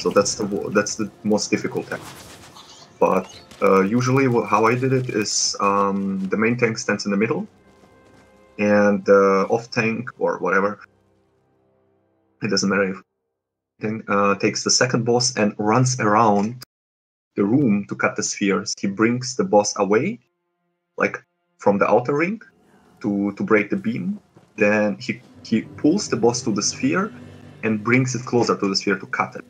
So that's the most difficult tank. But usually how I did it is the main tank stands in the middle, and the off tank or whatever, it doesn't matter if takes the second boss and runs around the room to cut the spheres. He brings the boss away, like from the outer ring, to break the beam. Then he pulls the boss to the sphere and brings it closer to the sphere to cut it.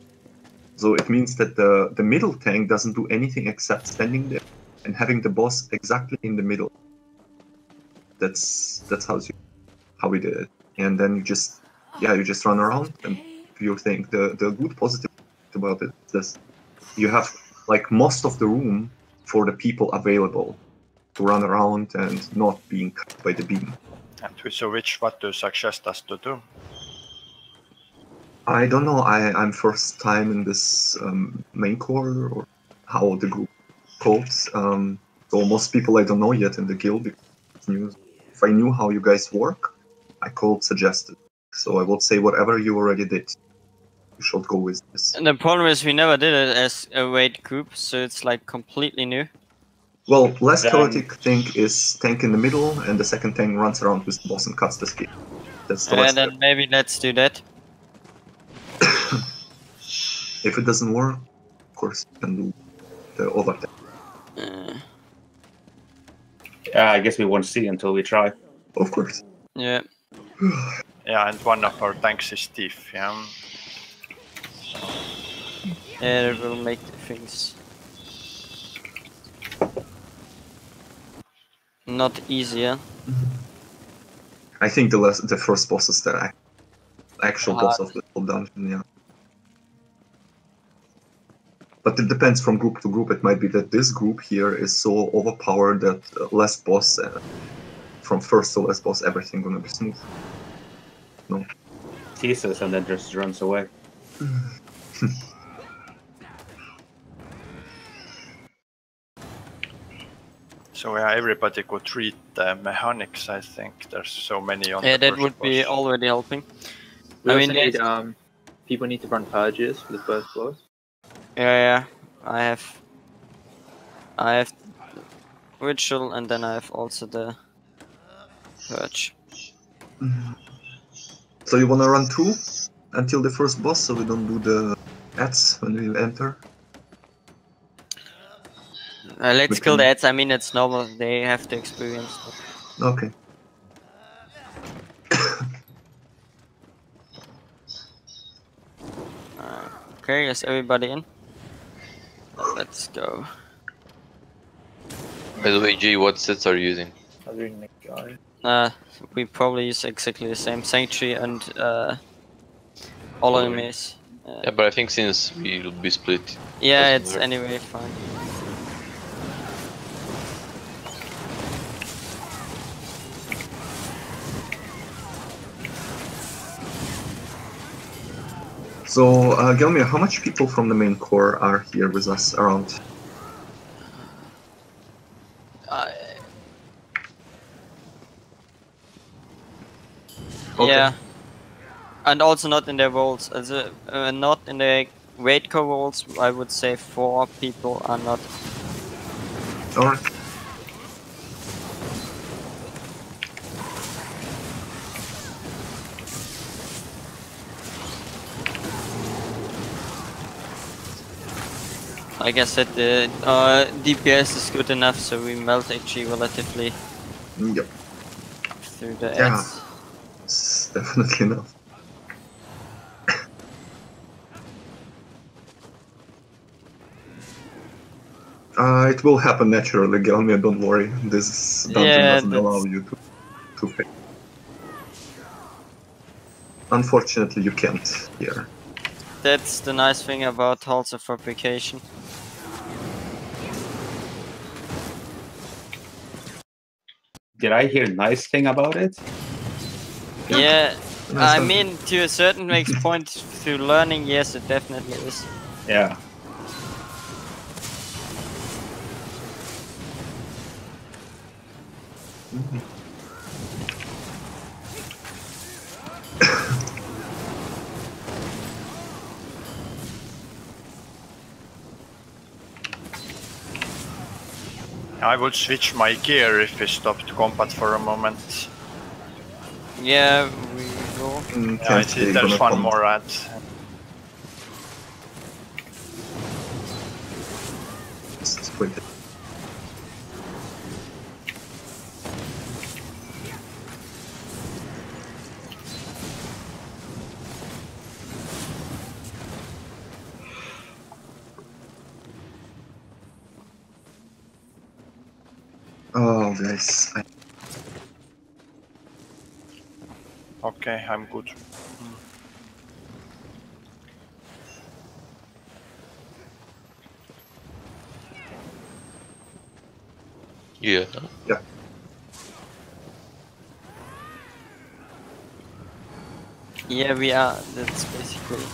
So it means that the middle tank doesn't do anything except standing there and having the boss exactly in the middle. That's how we did it. And then you just run around, and you think the good positive about it is this: you have like most of the room for the people available to run around and not being cut by the beam. And so what do you suggest us to do? I don't know. I'm first time in this main core, or how the group codes. So most people I don't know yet in the guild. If I knew how you guys work, I could suggest it. So I would say whatever you already did, you should go with this. And the problem is we never did it as a raid group, so it's like completely new. Well, less chaotic thing is tank in the middle, and the second tank runs around with the boss and cuts the speed. That's the last. And then maybe let's do that. If it doesn't work, of course you can do the overtake. Yeah, I guess we won't see until we try. Of course. Yeah. Yeah, and one of our tanks is Thief, yeah. Yeah, it will make things not easier. I think the first boss is the actual boss of the whole dungeon, yeah. But it depends from group to group. It might be that this group here is so overpowered that less boss, from first to last boss, everything gonna be smooth. No. Teases and then just runs away. So yeah, everybody could read the mechanics. I think there's so many on. Yeah, the that first would be boss. already helping. We I also mean, need, people need to run purges for the first boss. Yeah, I have ritual, and then I have also the purge. So you wanna run 2 until the first boss, so we don't do the ads when we enter? Let's kill the ads. I mean, it's normal. They have the experience. Okay. Okay, is everybody in? Let's go. By the way, G, what sets are you using? I'm doing the guy. We probably use exactly the same Sanctuary and all enemies. Yeah, but I think since we'll be split. Yeah, doesn't it's work. anyway fine. So, Gelmir, how much people from the main core are here with us around? Okay. Yeah, and also not in their roles. Not in the raid core roles. I would say 4 people are not. Alright. Like I said, the DPS is good enough, so we melt HG relatively Yep. through the Yeah. ads. It's definitely enough. It will happen naturally, Gelmir, don't worry. This dungeon doesn't allow you to pay. Unfortunately, you can't here. That's the nice thing about halls of fabrication. Did I hear a nice thing about it? Yeah, Nice I dungeon. mean, to a certain point through learning, yes, it definitely is. Yeah. I would switch my gear if we stopped combat for a moment. Yeah, we will. Yeah, I Can't see they there's gonna one come? more ad. Split it. Oh, guys. Okay, I'm good. Yeah. Yeah, we are. That's basically.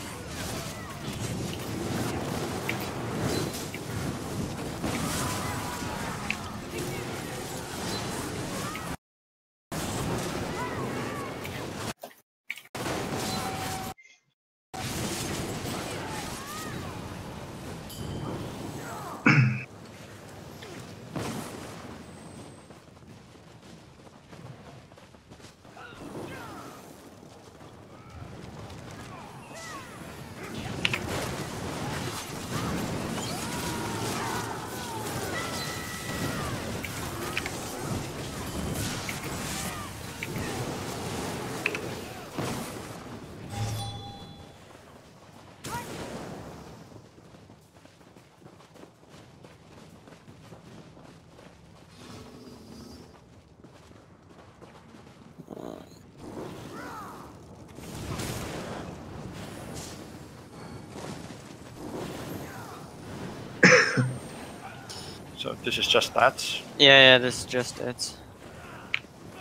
So this is just that. Yeah, this is just it.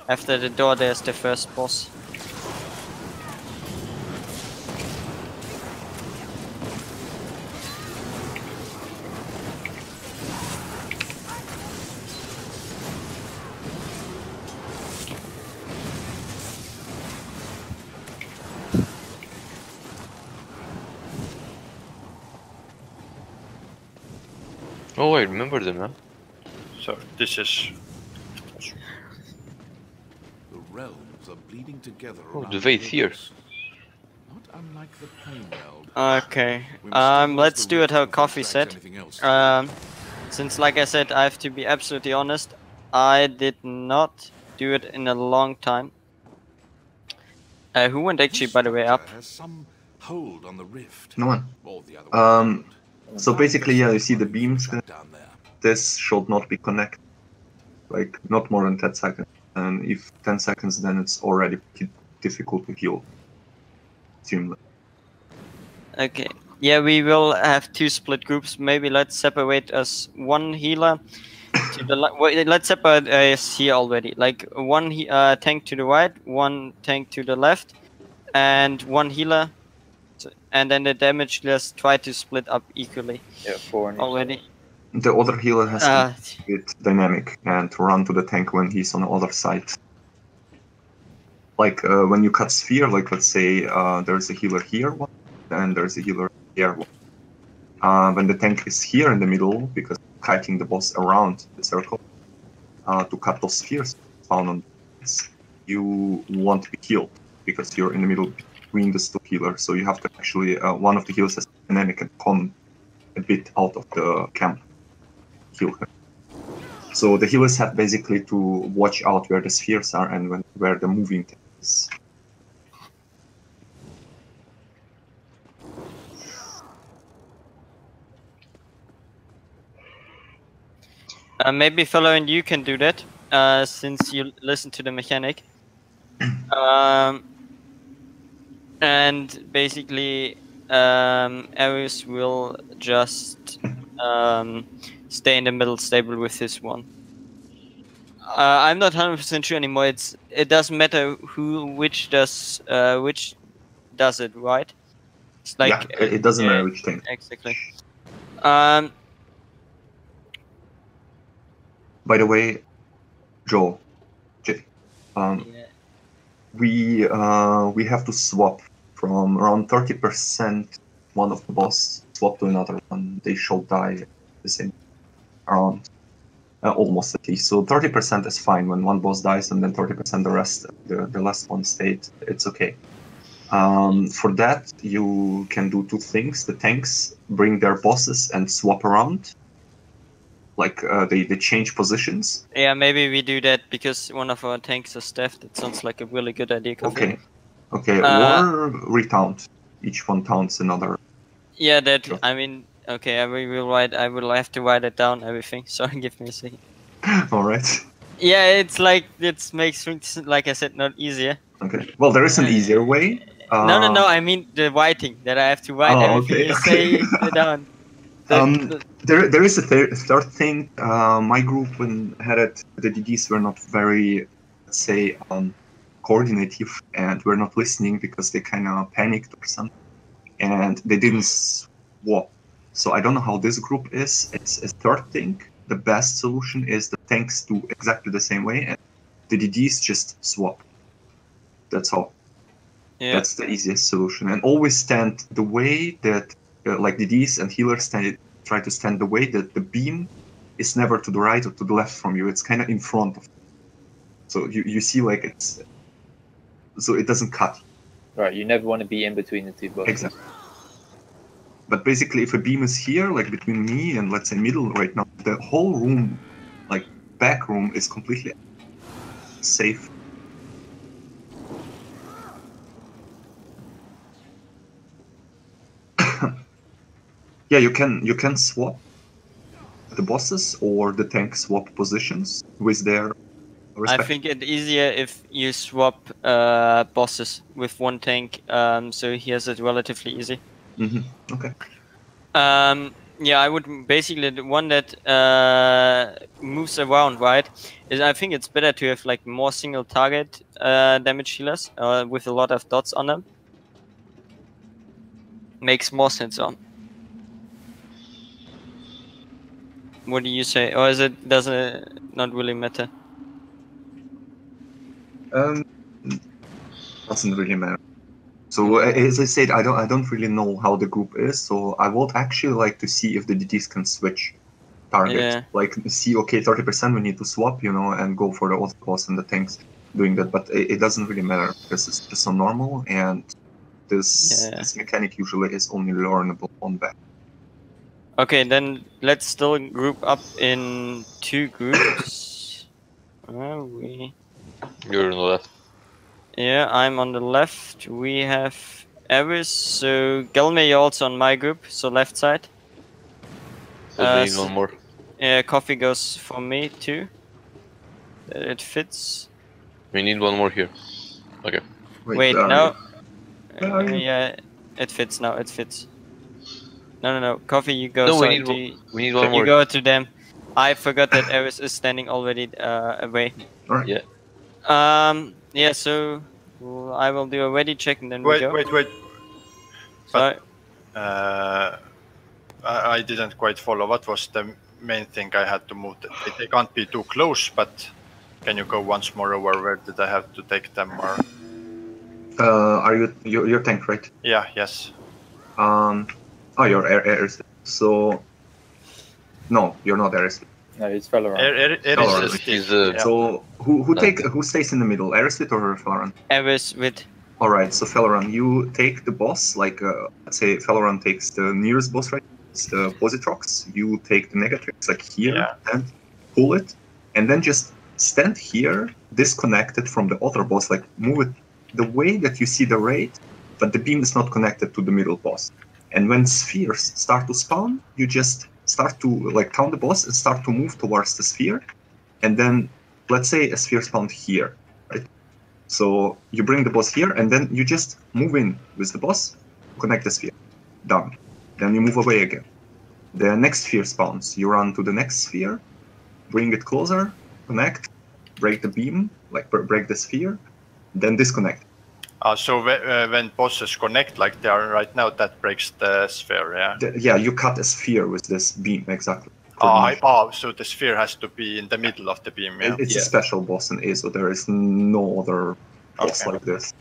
After the door, there's the first boss. Oh, I remember them now. So this is. The realms are bleeding together. Oh, around the Vaith the here. rivers. Not unlike the plane world. Okay. We must stabilize Let's the do it rift how before Coffee drags said. anything else. Since, like I said, I have to be absolutely honest. I did not do it in a long time. Who went actually, This by the way, up? structure has some hold on the rift. No one. Or the other way around. So basically, yeah, you see the Running beams. shut down there. This should not be connected. Like, not more than 10 seconds. And if 10 seconds, then it's already difficult to heal. Seemingly. Okay. Yeah, we will have two split groups. Maybe let's separate us one healer to the let's separate us here already. Like one tank to the right, one tank to the left, and one healer. And then the damage dealers try to split up equally. Yeah, 4 on each Already. The other healer has to be a bit dynamic and to run to the tank when he's on the other side. Like when you cut sphere, like let's say there's a healer here, and there's a healer here. When the tank is here in the middle, because kiting the boss around the circle, to cut those spheres found on this, you won't be healed because you're in the middle between the two healers. So you have to actually one of the healers has dynamic and come a bit out of the camp, heal her. So the healers have basically to watch out where the spheres are and where the moving tank is. Maybe following you can do that, since you listen to the mechanic. And basically, Ares will just stay in the middle stable with this one. I'm not 100% sure anymore. It doesn't matter which does it, right? It's like Yeah, it doesn't matter which tank. Exactly. By the way, Joel, Jay, we have to swap from around 30%. One of the boss swap to another one. They shall die the same round. almost at least. So 30% is fine when one boss dies, and then 30% the rest, the last one stayed. It's okay. For that, you can do two things. The tanks bring their bosses and swap around. Like they change positions. Yeah, maybe we do that because one of our tanks is deaf. That sounds like a really good idea, Coffee. Okay. Or retaunt. Each one taunts another. Yeah, that. Sure. I mean, okay. I will have to write it down. Everything. Sorry, give me a second. All right. Yeah, it's like it makes things, like I said, not easier. Okay. Well, there is an easier way. No. I mean the writing that I have to write everything you say down. There is a third thing. My group, when had it, the DDs were not very, let's say, coordinative, and were not listening because they kind of panicked or something, and they didn't swap. So I don't know how this group is. It's a third thing. The best solution is the tanks do exactly the same way, and the DDs just swap. That's all. Yeah. That's the easiest solution, and always stand the way that. Like DDs and healers try to stand the way that the beam is never to the right or to the left from you. It's kind of in front of you. So you see like it's... So it doesn't cut. Right, you never want to be in between the two bosses. Exactly. But basically, if a beam is here, like between me and let's say middle right now, the whole room, like back room, is completely safe. Yeah, you can swap the bosses or the tank swap positions with their respective... I think it's easier if you swap bosses with one tank, so he has it relatively easy. Okay. Yeah, I would basically the one that moves around, right? I think it's better to have like more single target damage healers with a lot of dots on them. Makes more sense on. What do you say? Or doesn't it not really matter? Doesn't really matter. So as I said, I don't really know how the group is. So I would actually like to see if the DDs can switch targets. Yeah. Like see, okay, 30% we need to swap, and go for the auto boss and the tanks doing that. But it doesn't really matter because it's just so normal, and this mechanic usually is only learnable on back. Okay, then let's still group up in two groups. Where are we? You're on the left. Yeah, I'm on the left. We have Eris, so Gelme, you're also on my group, so left side. So we need one more. Yeah, Coffee goes for me too. It fits. We need one more here. Okay. Wait, no. Yeah, it fits now. It fits. No. Coffee, you go. No, sorry, we need one more. You go to them. I forgot that Eris is standing already away. Alright. Yeah. Yeah. So I will do a ready check and then we go. Wait. Sorry. I didn't quite follow. What was the main thing I had to move? They can't be too close, but can you go once more over? Where did I have to take them? Or are you're tank, right? yeah. Yes. Oh, you're Aris. So no, you're not Aris. No, it's Felaran. So who stays in the middle, Aris or Felaran? Eris with. All right, so Felaran, you take the boss. Like let's say Felaran takes the nearest boss, right? It's the Positrox. You take the Negatrix, like here, and pull it, and then just stand here, disconnected from the other boss. Like move it the way that you see the raid, but the beam is not connected to the middle boss. And when spheres start to spawn, you just start to like count the boss and start to move towards the sphere. And then let's say a sphere spawned here, right? So you bring the boss here and then you just move in with the boss, connect the sphere, done. Then you move away again. The next sphere spawns, you run to the next sphere, bring it closer, connect, break the beam, like break the sphere, then disconnect. So when bosses connect like they are right now, that breaks the sphere, yeah? Yeah, you cut a sphere with this beam, exactly. So the sphere has to be in the middle of the beam, yeah? It's a special boss in ESO. There is no other boss like this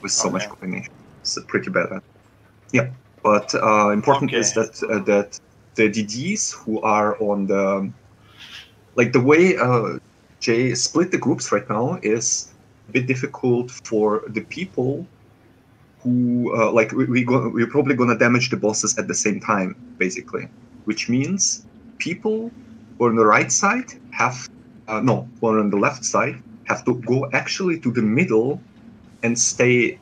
with so much combination. It's pretty bad. Yeah, but important is that that the DDs who are on the like the way Jay split the groups right now is a bit difficult for the people who like we're probably gonna damage the bosses at the same time, basically, which means people who are on the right side have no, who are on the left side have to go actually to the middle and stay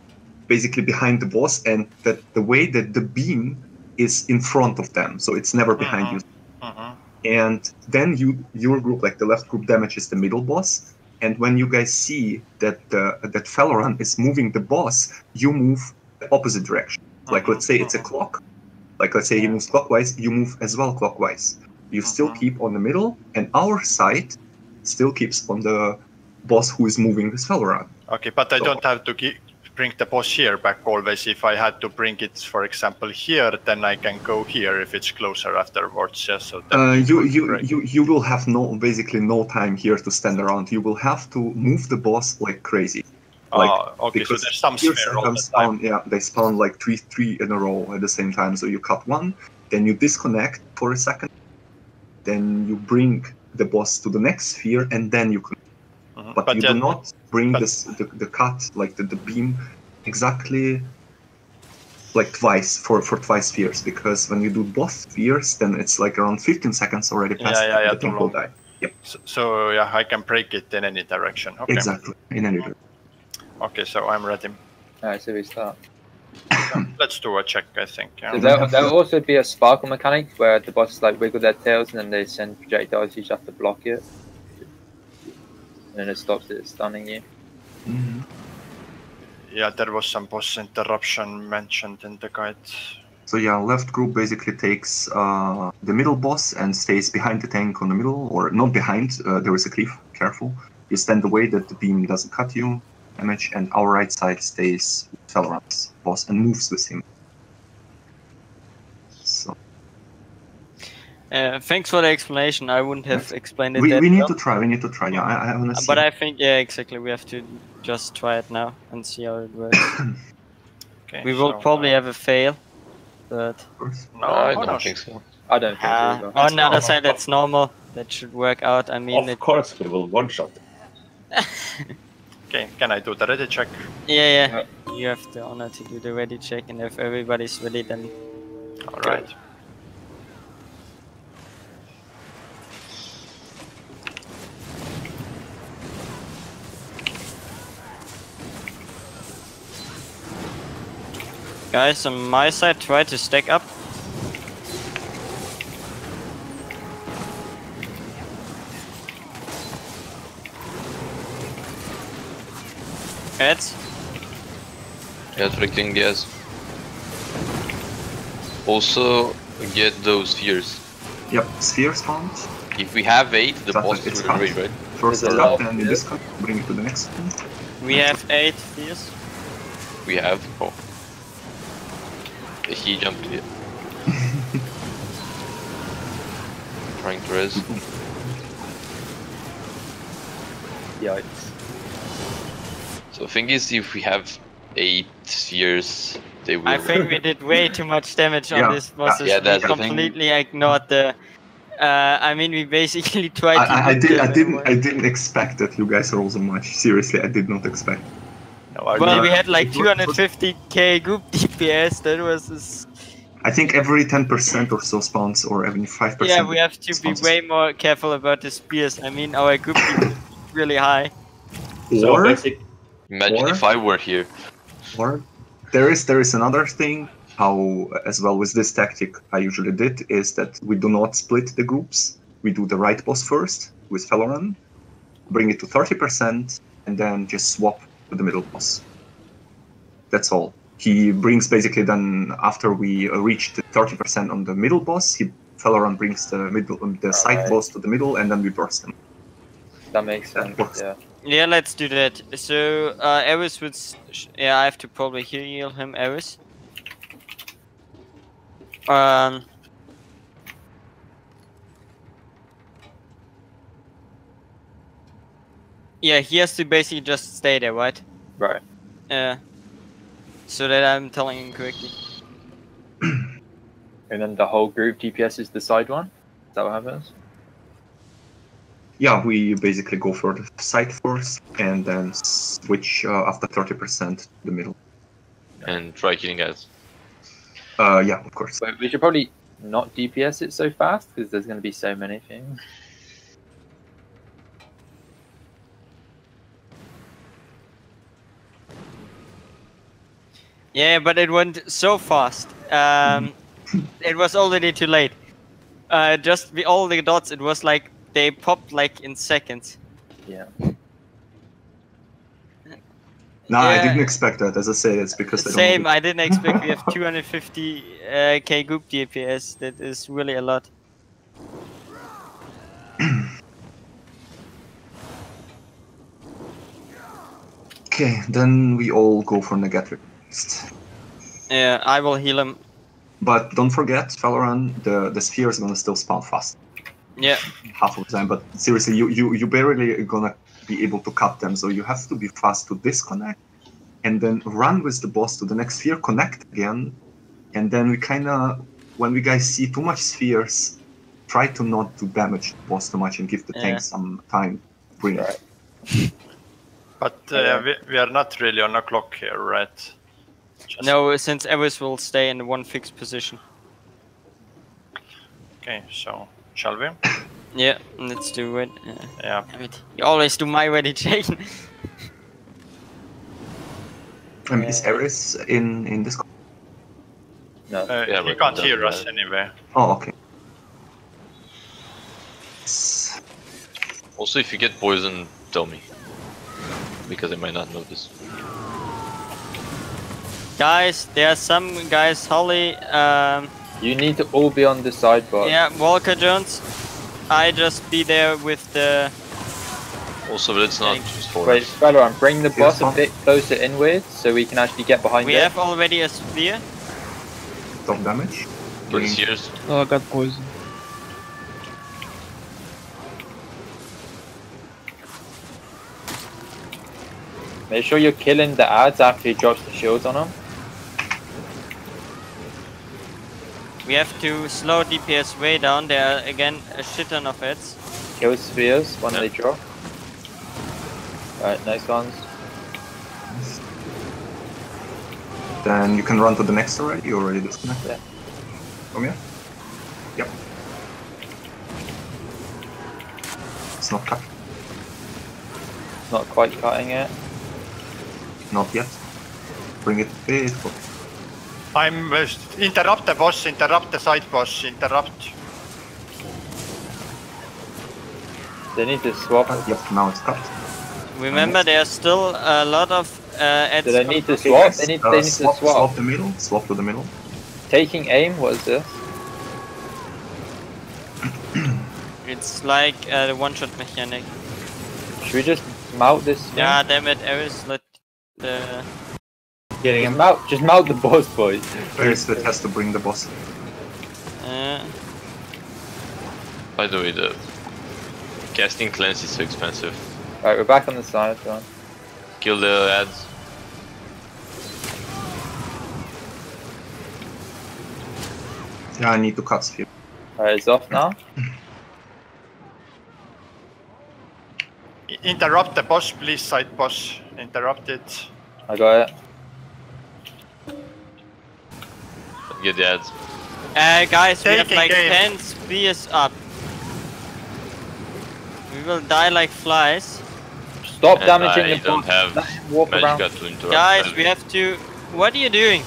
basically behind the boss, and that the way that the beam is in front of them, so it's never behind you. And then your group, like the left group, damages the middle boss. And when you guys see that that Valorant is moving the boss, you move the opposite direction. Like let's say it's a clock. Like let's say he moves clockwise, you move as well clockwise. You still keep on the middle, and our side still keeps on the boss who is moving this Valorant. Okay, but I don't have to bring the boss here back always. If I had to bring it, for example, here, then I can go here if it's closer afterwards. Yeah, so you will have basically no time here to stand around. You will have to move the boss like crazy. Like, okay, so there's some spare all the time. They spawn like three in a row at the same time. So you cut one, then you disconnect for a second, then you bring the boss to the next sphere, and then you can. But you do not bring the cut, like the beam, exactly like twice for twice spheres, because when you do both spheres, then it's like around 15 seconds already past the tank will die. Yep. So yeah, I can break it in any direction. Okay. Exactly, in any direction. Okay, so I'm ready. Alright, so we start. Let's do a check, I think. Yeah. So there'll also be a sparkle mechanic where the bosses like wiggle their tails and then they send projectiles. You just have to block it, and then it stops it stunning you. Yeah, there was some boss interruption mentioned in the guide. So yeah, left group basically takes the middle boss and stays behind the tank on the middle, or not behind. There is a cliff. Careful. You stand away that the beam doesn't cut you. Damage, and our right side stays with Valorant's boss and moves with him. So. Thanks for the explanation. I wouldn't have explained it. We need to try. We need to try. Yeah, I want to see. But I think exactly. We have to just try it now and see how it works. Okay, we will probably have a fail, but no, I don't think so. I don't think so. On the other side, that's normal. That should work out. I mean, Of course, we will one-shot. Okay, can I do the ready check? Yeah. You have the honor to do the ready check, and if everybody's ready, then. All right. Guys, on my side, try to stack up. Heads. Yes, freaking yes. Also, get those spheres. Yep, sphere spawns. If we have 8, the Exactly, boss it's will cut. raid, right? First There's a cut, lot, then you yeah. discard, bring it to the next one. We have 8 spheres. We have. Oh. He jumped here. Trying to res. Yikes. So thing is, if we have 8 spheres, they will. I think we did way too much damage on this boss. Yeah, that's we the thing. completely ignored the. I mean, we basically tried to. I didn't expect that you guys roll so much. Seriously, I did not expect. No, Well, we had like 250k group DPS. That was. I think every 10% or so spawns, or every 5%. Yeah, we have to be spawns. way more careful about the spears. I mean, our group is really high. So Or, Imagine if I were here. or there is another thing. How, as well with this tactic I usually did, is that we do not split the groups. We do the right boss first with Valorant, bring it to 30%, and then just swap to the middle boss. That's all. He brings basically then, after we reach the 30% on the middle boss, Valorant brings the side boss to the middle, and then we burst them. That makes That sense. works. Yeah. Yeah, let's do that. So, Eris would. Yeah, I have to probably heal him, Eris. Yeah, he has to basically just stay there, right? Right. Yeah. So that I'm telling him correctly. And then the whole group DPS is the side one? Is that what happens? Yeah, we basically go for the side first and then switch after 30% to the middle. And try killing guys. Yeah, of course. But we should probably not DPS it so fast because there's going to be so many things. Yeah, but it went so fast. It was already too late. Just all the dots, it was like they popped like in seconds. Yeah. No, I Yeah. didn't expect that. As I say, it's because Same, I didn't expect we have 250k group DPS. That is really a lot. Okay, then we all go for Negatric next. Yeah, I will heal him. But don't forget, Valorant, the sphere is gonna still spawn fast. Yeah. Half of the time, but seriously, you barely gonna be able to cut them, so you have to be fast to disconnect, and then run with the boss to the next sphere, connect again, and then we kinda, when we guys see too much spheres, try to not to damage the boss too much and give the tank some time to bring it. Right. But we are not really on a clock here, right? Just... No, since Eris will stay in one fixed position. Okay, so shall we? Yeah, let's do it. Yeah. Damn it. You always do my ready chain. Is Eris in this? No. Yeah, He but can't it hear doesn't us matter. anyway. Oh, okay. Also, if you get poisoned, tell me. Because I might not notice. Guys, there are some guys, Holly, You need to all be on the sideboard. yeah, Walker Jones. I just be there with the... Also, let's not just force. Wait, Valorant, bring the boss a bit closer inwards so we can actually get behind We it. have already a spear. Top damage. But here's Oh, I got poison. Make sure you're killing the ads after he drops the shields on them. We have to slow DPS way down. There are again a shit ton of ads. Kill spheres when they drop. Alright, nice ones. Then you can run to the next already. You already disconnected. Yeah. Come here. Yep. It's not cut. Not quite cutting it. Not yet. Bring it a bit forward. I'm interrupt the boss, interrupt the side boss, interrupt. They need to swap. Yep, now it's cut. Remember, there are still a lot of ads. Do they need to Okay, swap? guys, They need to swap. Swap the middle. Swap to the middle. Taking aim, what is this? It's like the one-shot mechanic. Should we just mount this thing? Yeah, damn it, Eris, let the... Getting him. Just mount the boss, boys. Eris has to bring the boss. by the way, the casting cleanse is so expensive. Alright, we're back on the side, John. Kill the ads. Yeah, I need to cut sphere. Alright, it's off now. Interrupt the boss, please, side boss. Interrupt it. I got it. Get the ads. Guys, we have Taking like game. 10 spears up. We will die like flies. Stop And damaging I the don't boss. have Let him walk around. Magica to interrupt. Guys, them. we have to... What are you doing?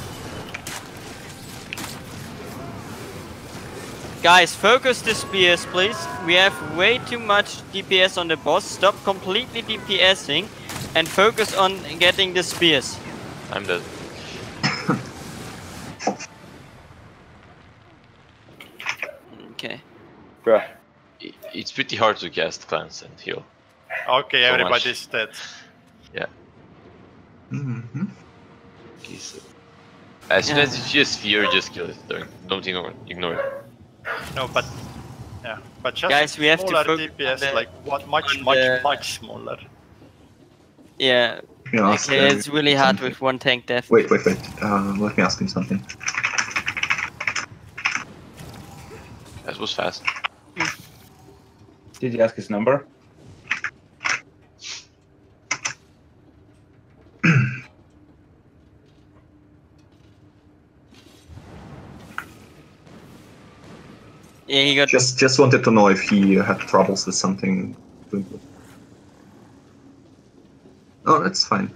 Guys, focus the spears, please. We have way too much DPS on the boss. Stop completely DPSing and focus on getting the spears. I'm dead. Okay. Bruh. It's pretty hard to cast cleanse and heal. Okay, So everybody's dead. Yeah. Mm-hmm. Okay, so as soon as you see a sphere, just kill it. Don't ignore it. No, but yeah, but just Guys, we have to smaller focus DPS, on the- like what much on the- much smaller. Yeah. Yeah, ask, Okay, it's really hard something. with one tank death. Wait. Let me ask him something. That was fast. Did you ask his number? Yeah, he got. Just wanted to know if he had troubles with something. Oh, that's fine.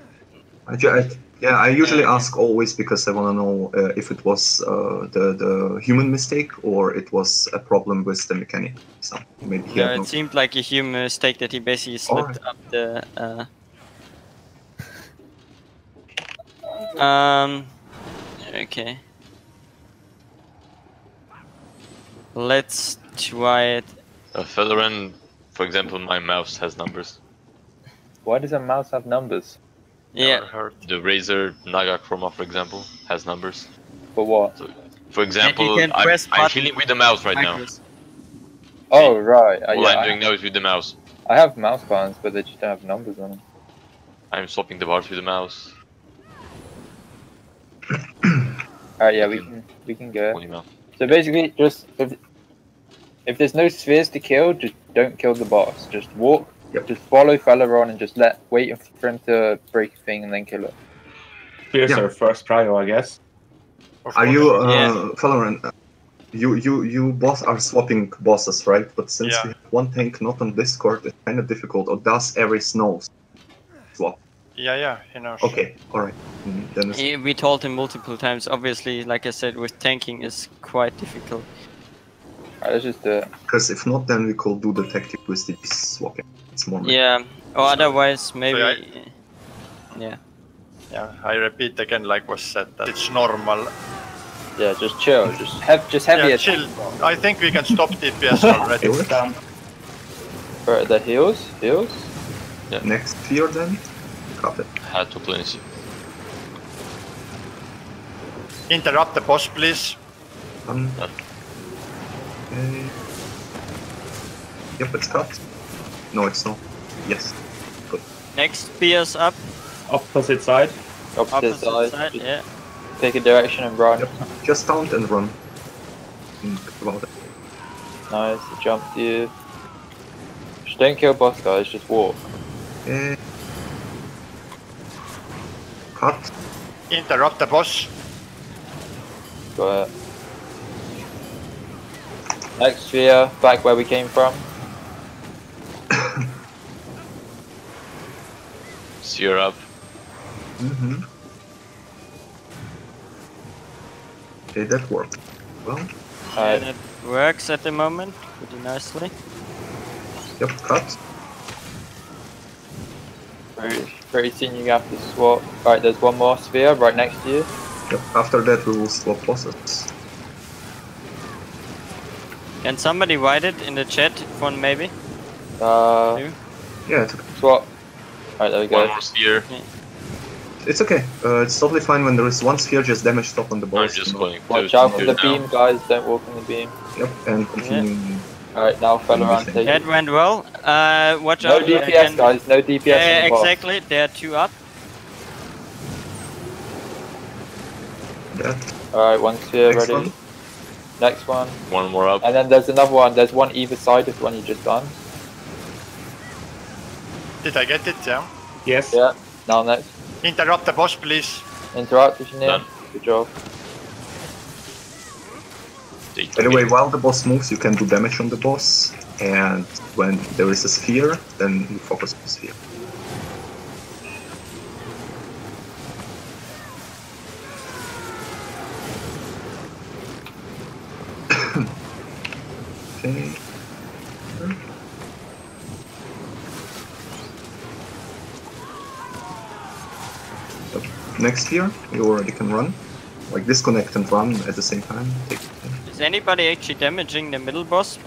I usually ask always because I want to know if it was the human mistake or it was a problem with the mechanic. So maybe he No, had it seemed like a human mistake that he basically slipped up the. Okay. Let's try it. Fedoran, for example, my mouse has numbers. Why does a mouse have numbers? Yeah. Never heard. The Razer Naga Chroma, for example, has numbers. For what? So, for example, can press I'm buttons. healing with the mouse right now. Oh, right. All Yeah, I'm doing now is with the mouse. I have mouse buttons, but they just don't have numbers on them. I'm swapping the bars with the mouse. Alright, yeah, we can go. Holy mouse. So basically, just if there's no spheres to kill, just don't kill the boss. Just walk, just follow Felaron and just wait for him to break a thing and then kill it. Spears are first prio, I guess. Are you, Felaron? You both are swapping bosses, right? But since we have one tank not on Discord, it's kind of difficult. Or does Ares know swap? Yeah, he knows. Okay, alright. Then We told him multiple times. Obviously, like I said, with tanking is quite difficult. Alright, let's just do it. Because if not, then we could do the tactic with the swapping. It's more. Yeah, or otherwise maybe. Yeah. Yeah, I repeat again, like was said, that it's normal. Yeah, just chill. Just heavy attack. Chill. I think we can stop DPS already. For the heals? Heals? Yeah. Next fear then? Got it. Had to cleanse you. Interrupt the boss, please. Okay. Yep, it's cut. No, it's not. Yes. Good. Next spears up. Opposite side. Opposite side. Yeah. Take a direction and run. Yep. Just taunt and run. Think about it. Nice, he jumped you. Just don't kill boss guys, just walk. Okay. Cut. Interrupt the boss. Got it. Next sphere, back where we came from. Sphere up. Mm-hmm. Okay, that worked. Well. And it works at the moment pretty nicely. Yep, cut. Pretty soon you have to swap. Alright, there's one more sphere right next to you. Yep, after that we will swap bosses. Can somebody write it in the chat, one maybe? Yeah, it's okay. Swap. Alright, there we go. One more sphere. It's okay. It's totally fine when there is one sphere, just damage stop on the boss. I'm just going Watch out for the beam, guys. Don't walk on the beam. Yep, and continue. Alright, now Felaron take That it. went well. Watch No out. DPS, guys. No DPS. Yeah, on the boss. exactly. There are two up. Alright, one sphere Next ready. one. Next one. One more up. And then there's another one. There's one either side of the one you just done. Did I get it? Yeah. Yes. Yeah. Now next. Interrupt the boss, please. Interrupt if you need. Done. Good job. By the way, while the boss moves, you can do damage on the boss, and when there is a sphere, then you focus on the sphere. Okay. So, next sphere, you already can run. Like disconnect and run at the same time. Is anybody actually damaging the middle boss?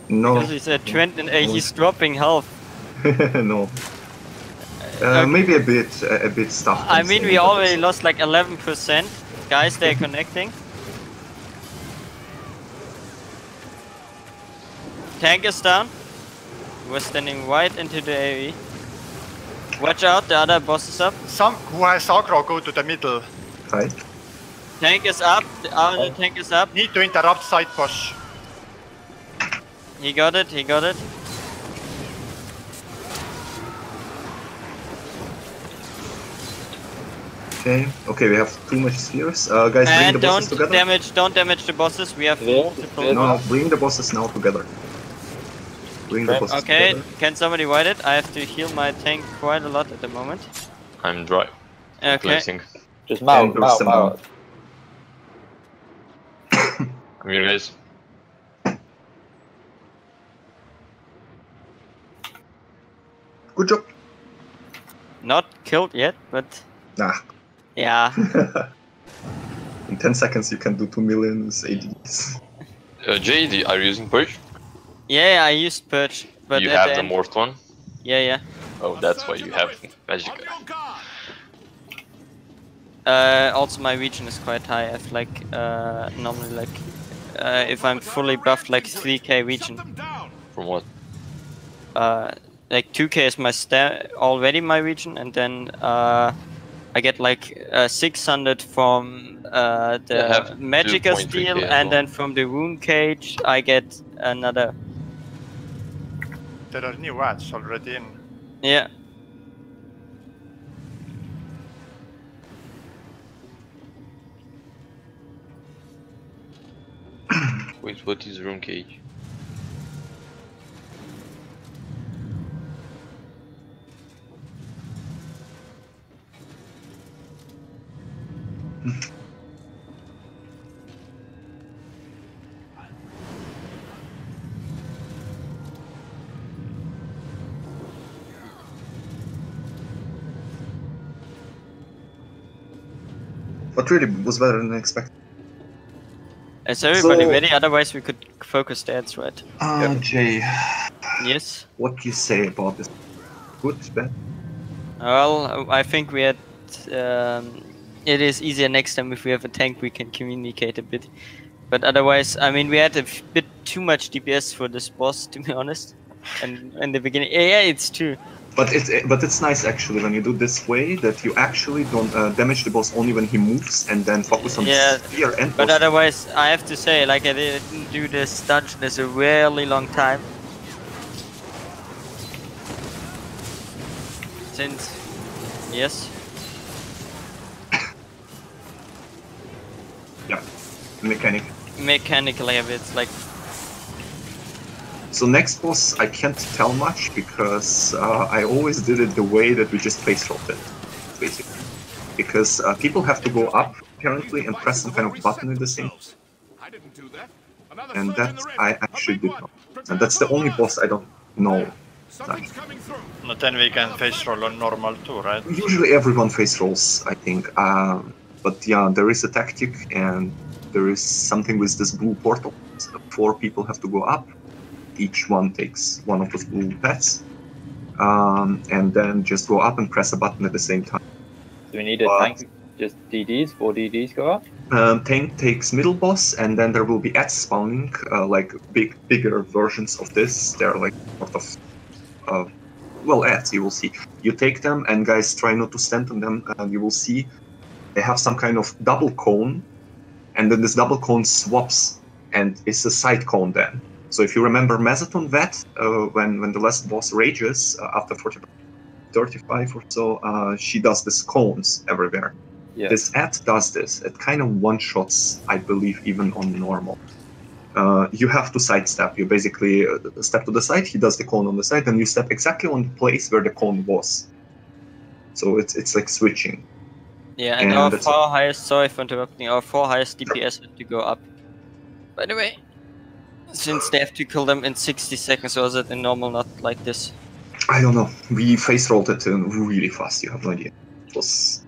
No. Because he's at 20 and he's dropping health. No. Maybe a bit stuff. I mean, we already lost like 11%. Guys, they're connecting. Tank is down. We're standing right into the AoE. Watch out, the other boss is up. Some who has aggro go to the middle. Right. Tank is up. The other tank is up. Need to interrupt side boss. He got it. He got it. Okay, we have too much spheres. Guys, bring the bosses together. Don't damage the bosses. We have multiple. No, bring the bosses now together. Bring the bosses together. Can somebody wipe it? I have to heal my tank quite a lot at the moment. I'm dry. Okay. Placing. Just mount. Come here, guys. Good job. Not killed yet, but Nah. yeah. In 10 seconds you can do 2 million ADs. Jay, are you using Purge? Yeah, I used Purge, but you at have the end... morphed one? Yeah. Oh, that's why you have magic. Also my region is quite high. I have like normally like if I'm fully buffed like 3k region. From what? Like 2k is my already my region, and then I get like 600 from the Magica Steel, and then from the Rune Cage I get another. There are new ads already in. Yeah. Wait, what is Rune Cage? But really, it was better than expected. Is everybody ready? Otherwise we could focus the ads, right? Jay. Yes? What do you say about this? Good, bad? Well, I think we had... it is easier next time if we have a tank, we can communicate a bit. But otherwise, I mean, we had a bit too much DPS for this boss, to be honest. And in the beginning, yeah, it's true. But it's nice actually when you do this way that you actually don't damage the boss only when he moves and then focus on the spear and but boss. Otherwise, I have to say, like I didn't do this dungeon is a really long time. Since, yes. Yeah, mechanically it's like. So next boss I can't tell much because I always did it the way that we just face rolled it, basically. Because people have to go up apparently and press some kind of button at the same time. And that I actually did not. And that's the only boss I don't know. No, then we can face roll on normal too, right? Usually everyone face rolls, I think. But yeah, there is a tactic and there is something with this blue portal. So 4 people have to go up. Each one takes one of those blue pads. And then just go up and press a button at the same time. Do we need a tank? Just DDs? 4 DDs go up? Tank takes middle boss, and then there will be ads spawning, like bigger versions of this. They're like sort of, well, ads, you will see. You take them, and guys try not to stand on them, and you will see they have some kind of double cone, and then this double cone swaps, and it's a side cone then. So if you remember Mezaton Vet, when the last boss rages, after 35 or so, she does this cones everywhere. Yeah. This ad does this. It kind of one-shots, I believe, even on normal. You have to sidestep. You basically step to the side, he does the cone on the side, and you step exactly on the place where the cone was. So it's like switching. Yeah, and our 4 highest, sorry for interrupting, our 4 highest DPS had to go up. By the way, since they have to kill them in 60 seconds, or is it in normal not like this? I don't know. We face rolled it really fast, you have no idea. It was...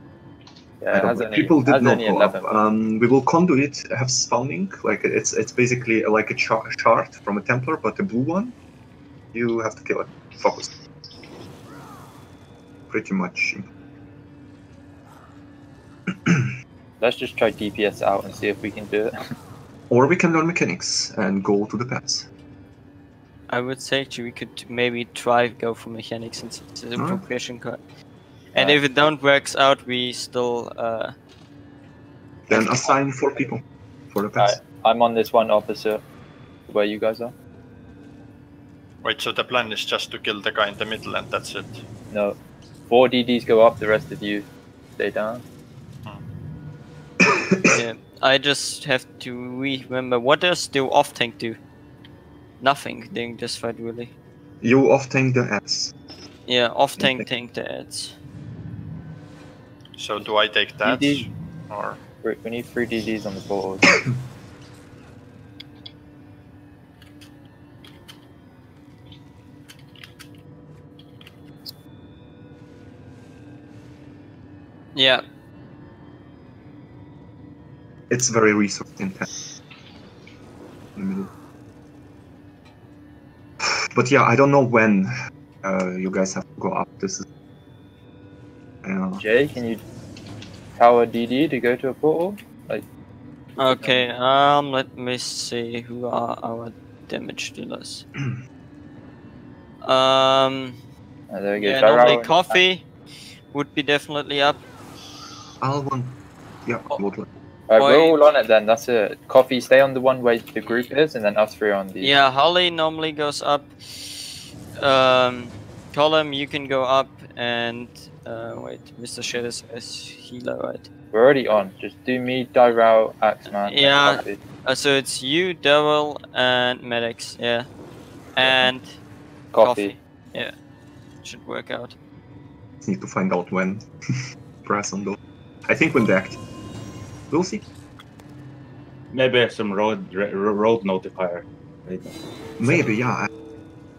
Yeah, people did not go up. We will conduit have spawning, like it's basically like a shard from a Templar, but a blue one. You have to kill it. Focus. Pretty much. Let's just try DPS out and see if we can do it. Or we can learn mechanics and go to the paths. I would say we could maybe go for mechanics since it's a progression card. And if it don't works out, we still then assign 4 people for the paths. I'm on this one opposite where you guys are. Wait, so the plan is just to kill the guy in the middle and that's it? No. 4 DDs go up, the rest of you stay down. Yeah, I just have to remember, what does the off tank do? Nothing during this fight, really. You off tank the ads. Yeah, off tank tank the ads. So do I take that? DD. Or We need 3 DDs on the board. Yeah. It's very resource intense. In the middle. But yeah, I don't know when you guys have to go up. This is. Jay, can you power DD to go to a portal? Like. Okay. Let me see who are our damage dealers. There we go. Yeah, normally coffee would be definitely up. I'll one. Yeah, would. Alright, we're all on it then. That's it. Coffee, stay on the one where the group is, and then us 3 on the. Yeah, Holly normally goes up. Column, you can go up, and wait, Mr. Shed is healer, right? We're already on. Just do me, Dyrao, Axeman. Yeah. So it's you, Devil, and Medics. Yeah, and coffee. Yeah, should work out. Need to find out when. Press on those. I think when they act. We'll see. Maybe some road notifier. Maybe, yeah.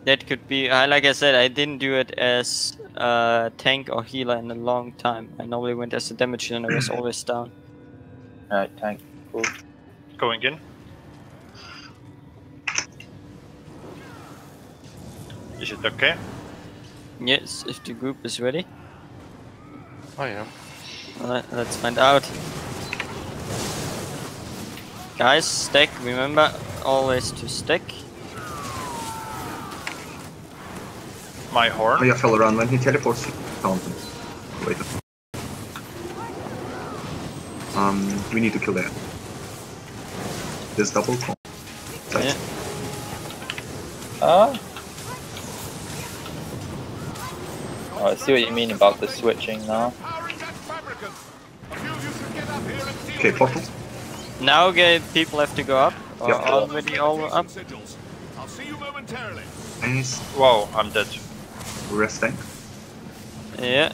That could be. Like I said, I didn't do it as tank or healer in a long time. I normally went as a damage dealer and I was always down. Alright, tank. Cool. going in. Is it okay? Yes, if the group is ready. Oh yeah. Let's find out. Guys, stack. Remember always to stack. My horn. Oh yeah, fell around when he teleports. Found him. Wait. We need to kill that. This double comp. Yeah. Oh, I see what you mean about the switching now. Okay, portal. Now people have to go up. Or Yeah. already all up. I'll see you momentarily. Nice. Wow, I'm dead. Rest tank. Yeah.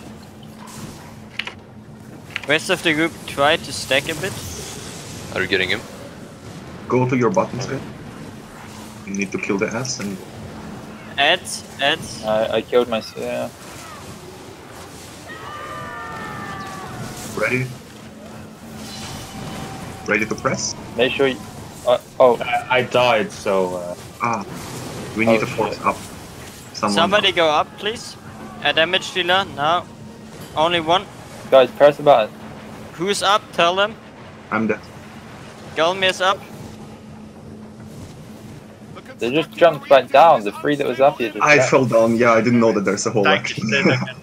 Rest of the group try to stack a bit. Are you getting him? Go to your buttons then. You need to kill the ass and Ads. I killed my. Yeah. ready. Ready to press? Make sure you. Oh, I died, so. We need Oh, to force shit. up. Somebody go up, please. A damage dealer now. Only one. guys, press the button. Who's up? Tell them. I'm dead. Gelmir's up. They just jumped back down. The 3 that was up here just. I left. fell down. Yeah, I didn't know that there's a whole Tank is dead again.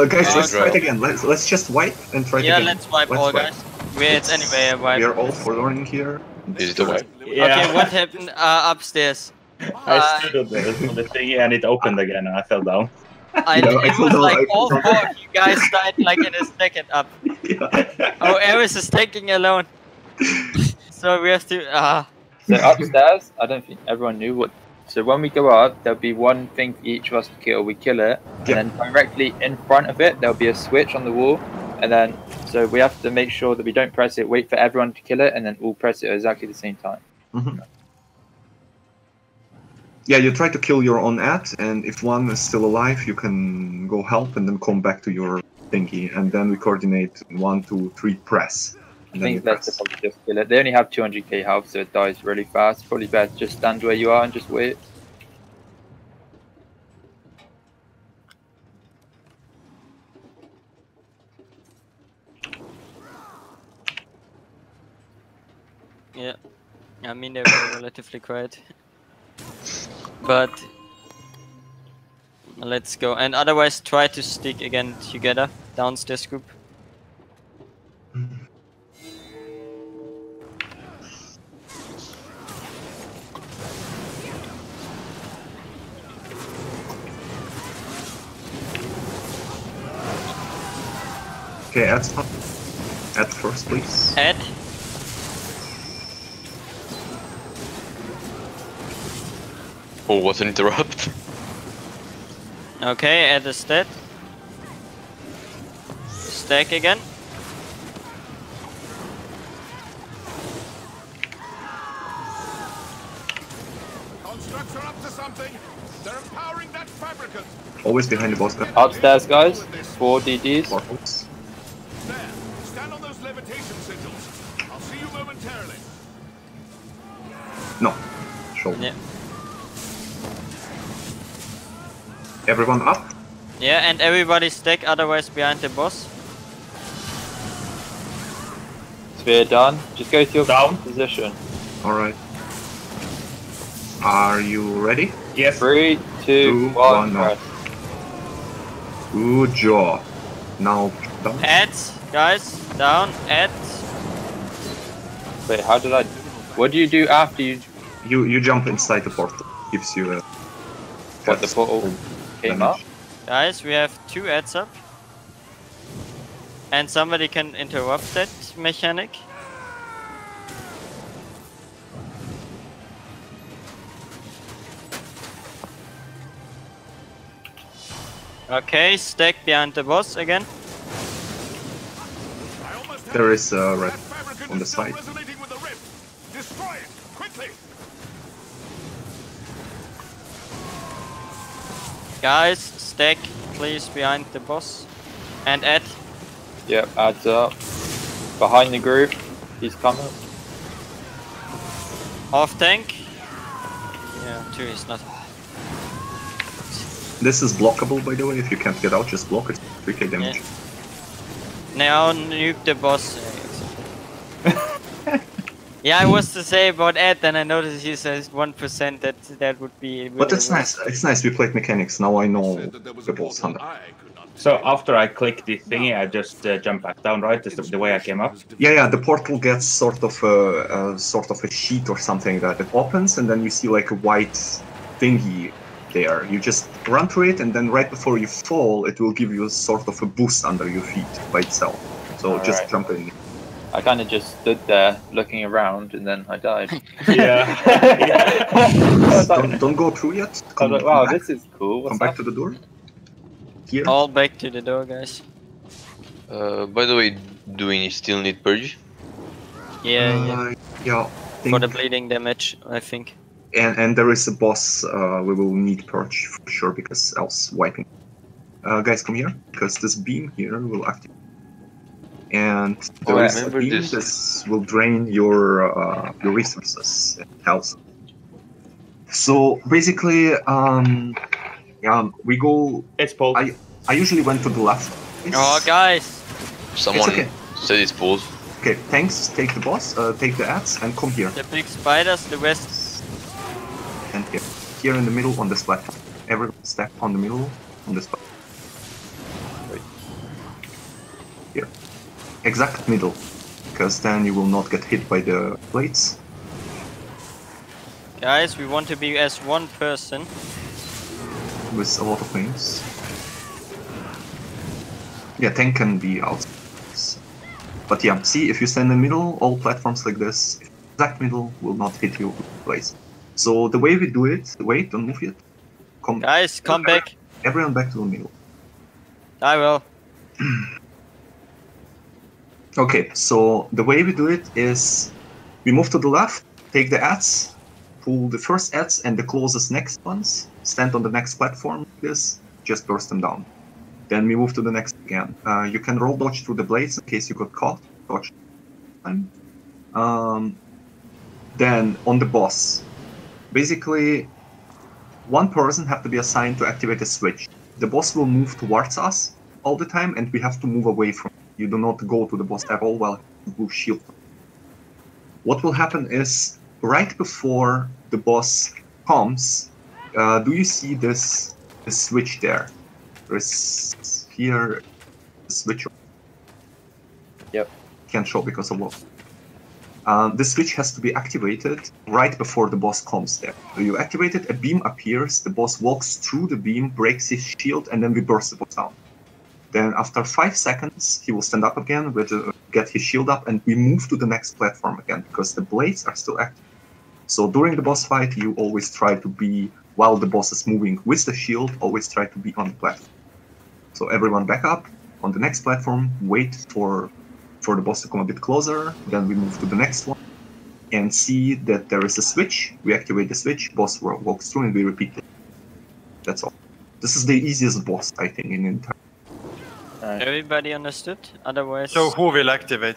guys, let's try it Right. again. Let's just wipe and try it Yeah, again. let's wipe all, guys. It's anyway a wipe. We are all forlorn here. Is it a wipe? Okay, what happened upstairs? I stood on the thingy and it opened again and I fell down. I I it fell was down, like I all fell 4 down. of you guys died like in a second up. Yeah. Oh, Eris is taking alone. So we have to. So upstairs, I don't think everyone knew what. So when we go up, there'll be one thing for each of us to kill. We kill it, and Yeah. then directly in front of it, there'll be a switch on the wall, and then so we have to make sure that we don't press it. Wait for everyone to kill it, and then all press it at exactly the same time. Mhm. Yeah, you try to kill your own ad, and if one is still alive, you can go help and then come back to your thingy, and then we coordinate 1, 2, 3, press. I And then you think best to press. probably just kill it. They only have 200k health, so it dies really fast. Probably best just stand where you are and just wait. Yeah, I mean they were relatively quiet. But let's go. And otherwise, try to stick again together downstairs group. Okay, ads up. Add first, please. Add. Oh, what an interrupt. Okay, add a stat. Stack again. Constructs are up to something. They're empowering that fabricant. Always behind the boss guy. Upstairs, guys. 4 DDs. Portals. There. Stand on those levitation sigils. I'll see you momentarily. No. Show. Yeah. Everyone up? Yeah, and everybody stack otherwise behind the boss. Sphere done. Just go to your Down. position. Alright. Are you ready? Yes. 3, 2, Two, 1. one, now. Press. Good job. Now, down. Ads, guys, down, ads. Wait, how did I... What do you do after you... You jump inside the portal. Gives you a... What, the portal came up? Guys, we have 2 ads up. And somebody can interrupt that mechanic. Okay, stack behind the boss again. I almost have There it. is a red That fabricant on the is still side. resonating with the rift. Destroy it quickly. Guys, stack please behind the boss. And add. Yep, adds up. Behind the group. He's coming. Off tank. Yeah, 2 is not. This is blockable, by the way. If you can't get out, just block it. 3k damage. Yeah. Now nuke the boss. Yeah, I was to say about Ed, then I noticed he says 1%. That would be. But it's nice. It's nice. We played mechanics. Now I know Said that there was the a boss portal hunter. I could not So disable. after I click the thingy, I just jump back down, right? That's the way I came up. Yeah. The portal gets sort of a sheet or something that it opens, and then you see like a white thingy there. You just run through it, and then right before you fall, it will give you sort of a boost under your feet by itself. So just Alright. jump in. I kind of just stood there looking around and then I died. Yeah. I was like, Don't go through yet. Come, wow, come back, this is cool. come What's back up? to the door. Here. All back to the door, guys. By the way, do we still need purge? Yeah. Yeah. For the bleeding damage, I think. And there is a boss we will need purge for sure, because else wiping. Guys, come here, because this beam here will activate. And there I is a remember beam. this. This will drain your resources and health. So basically, we go. It's pulled. I usually went to the left. Oh, guys. Someone okay. said it's pulled. Okay, tanks, take the boss, take the ads, and come here. The big spiders, the west. And here. Here in the middle on this platform. Everyone step on the middle on this platform. Here. Exact middle. Because then you will not get hit by the plates. Guys, we want to be as one person. With a lot of names. Yeah, tank can be out. But yeah, see, if you stand in the middle, all platforms like this, exact middle will not hit you with place. So the way we do it, wait, don't move yet. Come, Guys, come back. Everyone back to the middle. I will. Okay, so the way we do it is we move to the left, take the ads, pull the first ads and the closest next ones, stand on the next platform like this, just burst them down. Then we move to the next again. You can roll dodge through the blades in case you got caught. Dodge time. Then on the boss, basically one person have to be assigned to activate a switch. The boss will move towards us all the time, and we have to move away from it. You do not go to the boss at all while you blue shield. What will happen is right before the boss comes, do you see this switch there? There's here a switch. Yep. Can't show because of what. The switch has to be activated right before the boss comes there. So you activate it, a beam appears, the boss walks through the beam, breaks his shield, and then we burst the boss down. Then after 5 seconds, he will stand up again with get his shield up, and we move to the next platform again because the blades are still active. So during the boss fight, you always try to be, while the boss is moving with the shield, always try to be on the platform. So everyone back up on the next platform, wait for the boss to come a bit closer, then we move to the next one and see that there is a switch. We activate the switch, boss walks through, and we repeat it. That's all. This is the easiest boss, I think, in the entire. Everybody understood? Otherwise... So who will activate?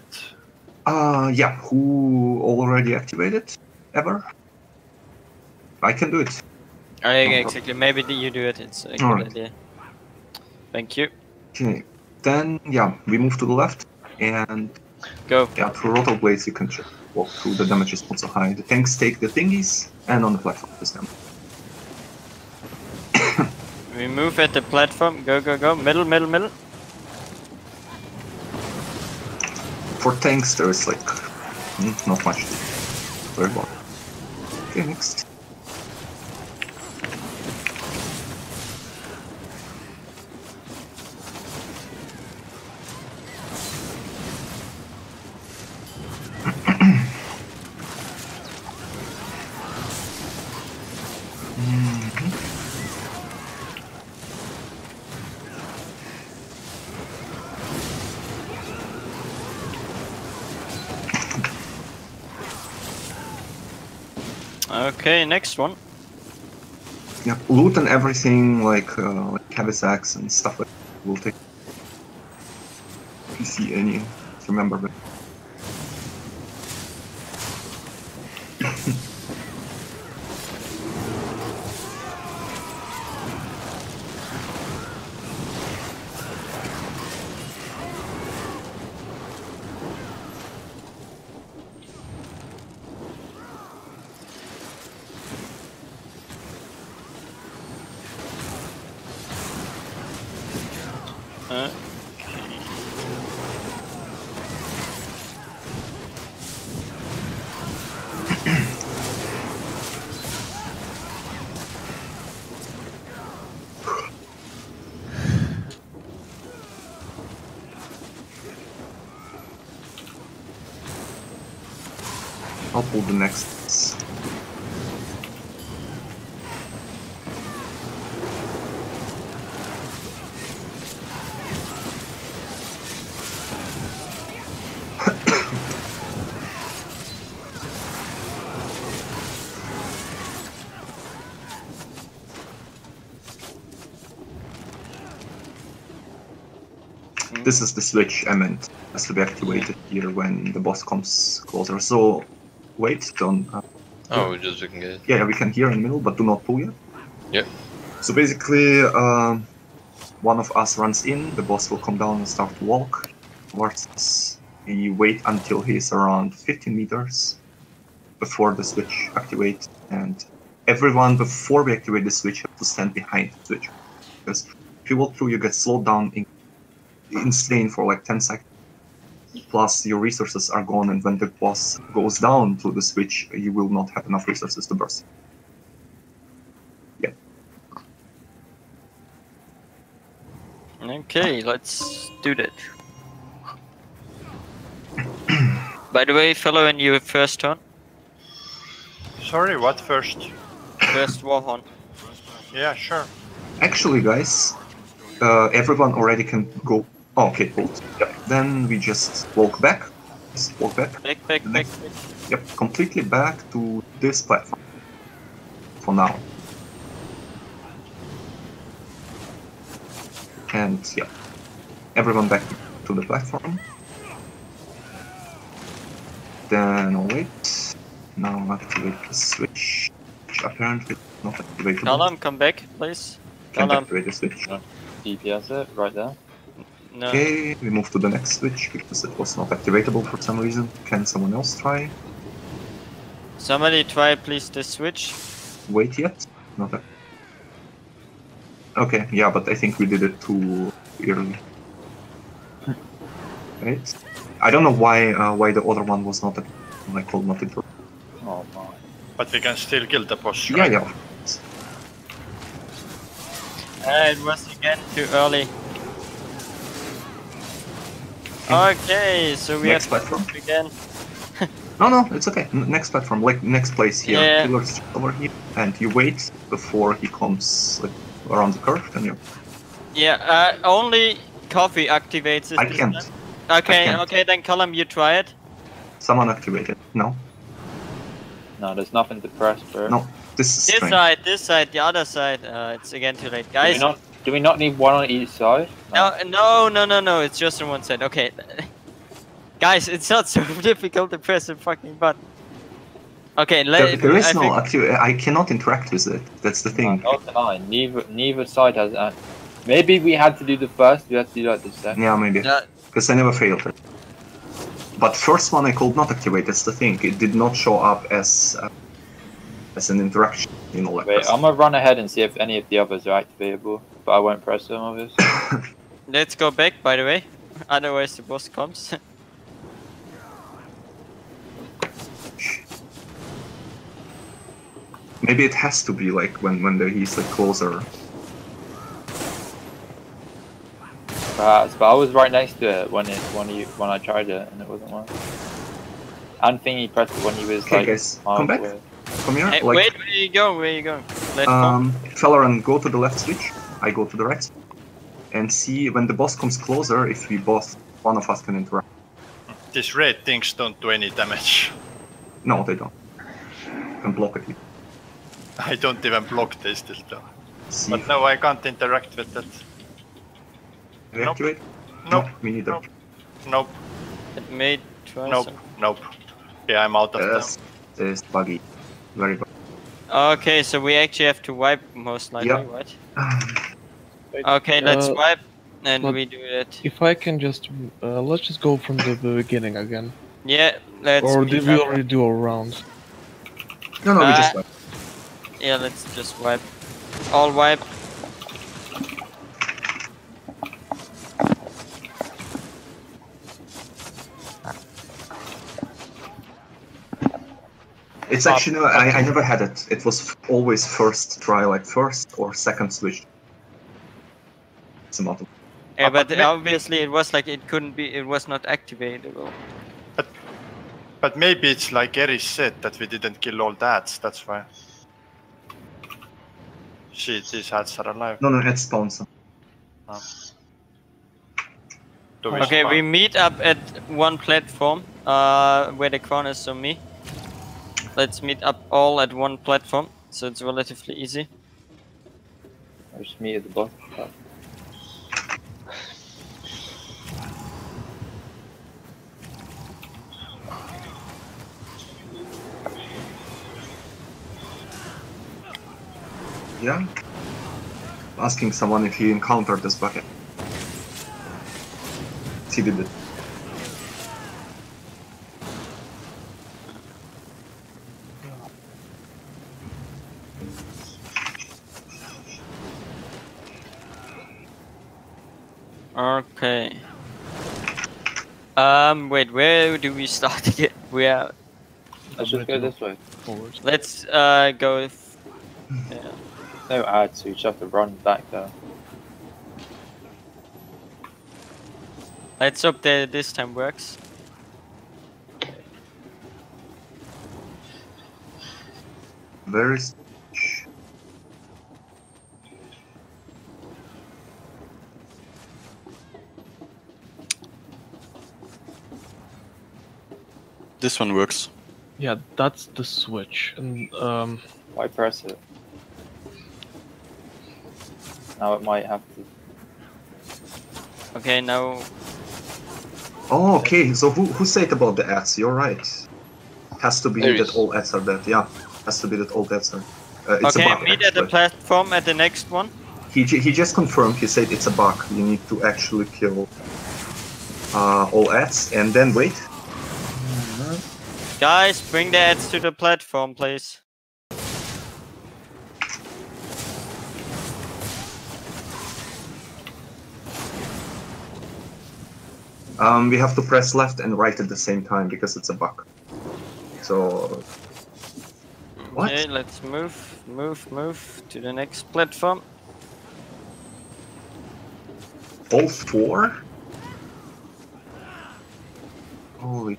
Yeah, who already activated? Ever? I can do it. Exactly, maybe you do it, it's a good idea. Thank you. Okay, then, yeah, we move to the left, and... Go. Yeah, through rotor blades you can just walk through, the damage is not so high. The tanks take the thingies, and on the platform is them. We move at the platform, go, go, go, middle, middle, middle. For tanks there is like, not much. Very well. Okay, next. Okay, next one. Yeah, loot and everything like heavy sacks and stuff like that will take. If you see any, remember that. I'll pull the next. This is the switch I meant, has to be activated here when the boss comes closer. So, wait, don't... Oh, we're just looking at it. Yeah, we can hear in the middle, but do not pull yet. Yep. So basically, one of us runs in, the boss will come down and start to walk towards us. We wait until he's around 15 meters before the switch activates, and everyone, before we activate the switch, has to stand behind the switch. Because if you walk through, you get slowed down insane for like 10 seconds. Plus, your resources are gone, and when the boss goes down to the switch, you will not have enough resources to burst. Yeah. Okay, let's do that. By the way, fellow, in your first turn. Sorry, what first? First Warhorn. Yeah, sure. Actually, guys, everyone already can go. Oh, okay, cool. Yep. Then we just walk back. Just walk back. Back. Yep, completely back to this platform. For now. And yeah, everyone back to the platform. Then I'll wait. Now activate the switch, which apparently is not activated. Kalam, come back, please. Can't Kalam. activate the switch. DPS it right there. No. Okay, we move to the next switch because it was not activatable for some reason. Can someone else try? Somebody try, please, the switch. Wait yet? Not that. Okay, yeah, but I think we did it too early. Right? I don't know why the other one was not I called not it. Oh my. But we can still kill the boss, Yeah, right? yeah. It was again too early. Okay, so we Next have to platform. move again. No, it's okay. Next platform, like next place here. Yeah. Killer's over here, and you wait before he comes like around the curve, and you. Yeah, only coffee activates it. I this can't. time. Okay, can't. okay, then Column, you try it. Someone activated. No, No, there's nothing to press, bro. no. This is strange. This side, the other side. It's again too late, guys. Do we not need one on each side? No. It's just on one side. Okay, guys, it's not so difficult to press a fucking button. Okay, There is no active. I cannot interact with it. That's the thing. Not tonight. Neither side has. Maybe we had to do the first. We had to do like the second. Yeah, maybe. Because I never failed it. But first one I could not activate. That's the thing. It did not show up as an interaction. You know, like. Wait, I'm gonna run ahead and see if any of the others are activatable, but I won't press them, obviously. Let's go back, by the way. Otherwise, the boss comes. Maybe it has to be like when he's like closer. Perhaps, but I was right next to it when I tried it and it wasn't working. And Thingy pressed it when he was like. Guys, come back. away. Come here. Hey, like, wait, where you going? Where you going? Let's go. Felleran, go to the left switch. I go to the right. And see when the boss comes closer if one of us can interact. These red things don't do any damage. No, they don't. You can block it. I don't even block this still though. See But no, I can't interact with that. reactivate? Nope. No, me neither. Nope. It made try Nope. some- Nope. Yeah, I'm out of Yes, time. it's buggy. Very buggy. Okay, so we actually have to wipe most likely, Yep. right? Okay, let's wipe and but we do it. If I can just let's just go from the beginning again. Yeah, let's. Or meet did we up. already do a round? No, we just went. Yeah, let's just wipe. All wipe. It's actually no, I never had it. It was always first try, like first or second switch. It's a model. Yeah, but obviously it was like it couldn't be. It was not activatable. But maybe it's like Eri said that we didn't kill all the ads, that's why. Shit, these ads are alive. No, it spawns. Okay, we meet up at one platform, where the corners are me. Let's meet up all at one platform, so it's relatively easy. I'll just meet at the bottom. Yeah. Asking someone if he encountered this bucket. He did it. Okay. Wait, where do we start again? Where? Let's just go this way. Forward. Let's go. Yeah. No ads, so you just have to run back there. Let's hope that this time works. Where is? This one works. Yeah, that's the switch. And Why press it? Now it might have to. Okay, now. Oh, okay. So who said about the ads? You're right. Has to be There that is. all ads are dead. Yeah, has to be that all ads are. It's Okay, a bug, meet at the actually. platform at the next one. He just confirmed. He said it's a bug. You need to actually kill all ads and then wait. Guys, bring the ads to the platform, please. We have to press left and right at the same time because it's a bug. So. What? Okay, let's move to the next platform. All four? Holy.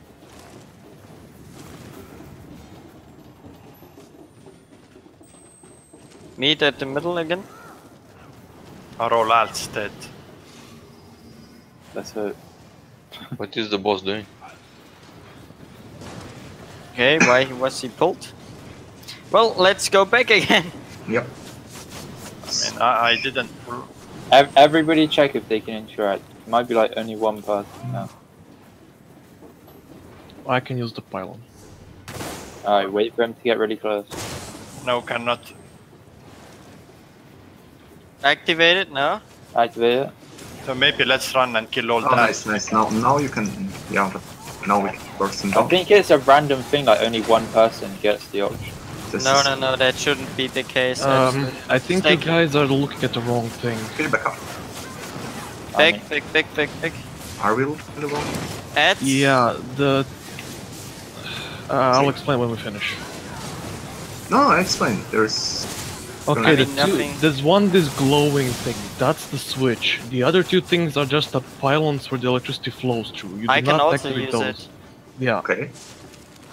Meet at the middle again. Are all alts dead? Let's hope. What is the boss doing? Okay, why was he pulled? Well, let's go back again. Yep. I mean, I didn't. Everybody check if they can interact. It might be like only one person now. I can use the pylon. Alright, wait for him to get really close. No, cannot. Activate it now. Activate it. So maybe let's run and kill all Oh, the nice, nice. Now you can. Yeah, now we can burst them I down. think it's a random thing, like only one person gets the option. This No, is- no, that shouldn't be the case. I think you guys are looking at the wrong thing. Okay, back up. Back. Are we looking at the wrong? Ads. Yeah, the. I'll explain when we finish. No, I explained. There's. Okay, mean, nothing. there's this glowing thing. That's the switch. The other two things are just the pylons where the electricity flows through. You do I can not also activate use those. it. Yeah. Okay.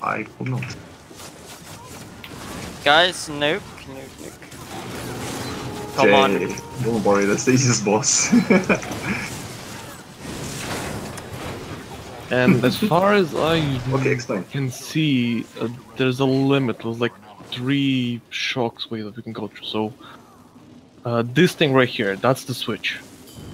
I will not. Guys, nuke. Come on. Jay, don't worry, that's the easiest boss. And as far as I Okay, explain. can see, there's a limit. There's like 3 shocks way that we can go through. So, this thing right here, that's the switch.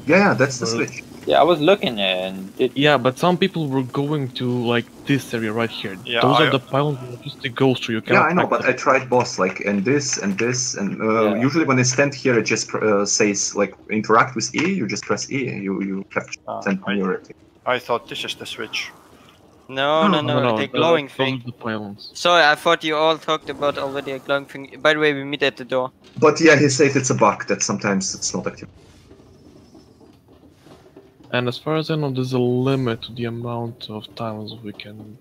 Yeah, that's the switch. Yeah, I was looking there and Yeah, but some people were going to like this area right here. Yeah, Those are the pylons that electricity goes through. You Yeah, cannot I know, but I activate. tried boss like and this, and Yeah. usually when they stand here, it just says like interact with E. You just press E, and you capture send I thought this is the switch. No, the glowing those thing. are the pylons. Sorry, I thought you all talked about already a glowing thing. By the way, we meet at the door. But yeah, he said it's a bug that sometimes it's not active. And as far as I know, there's a limit to the amount of times we can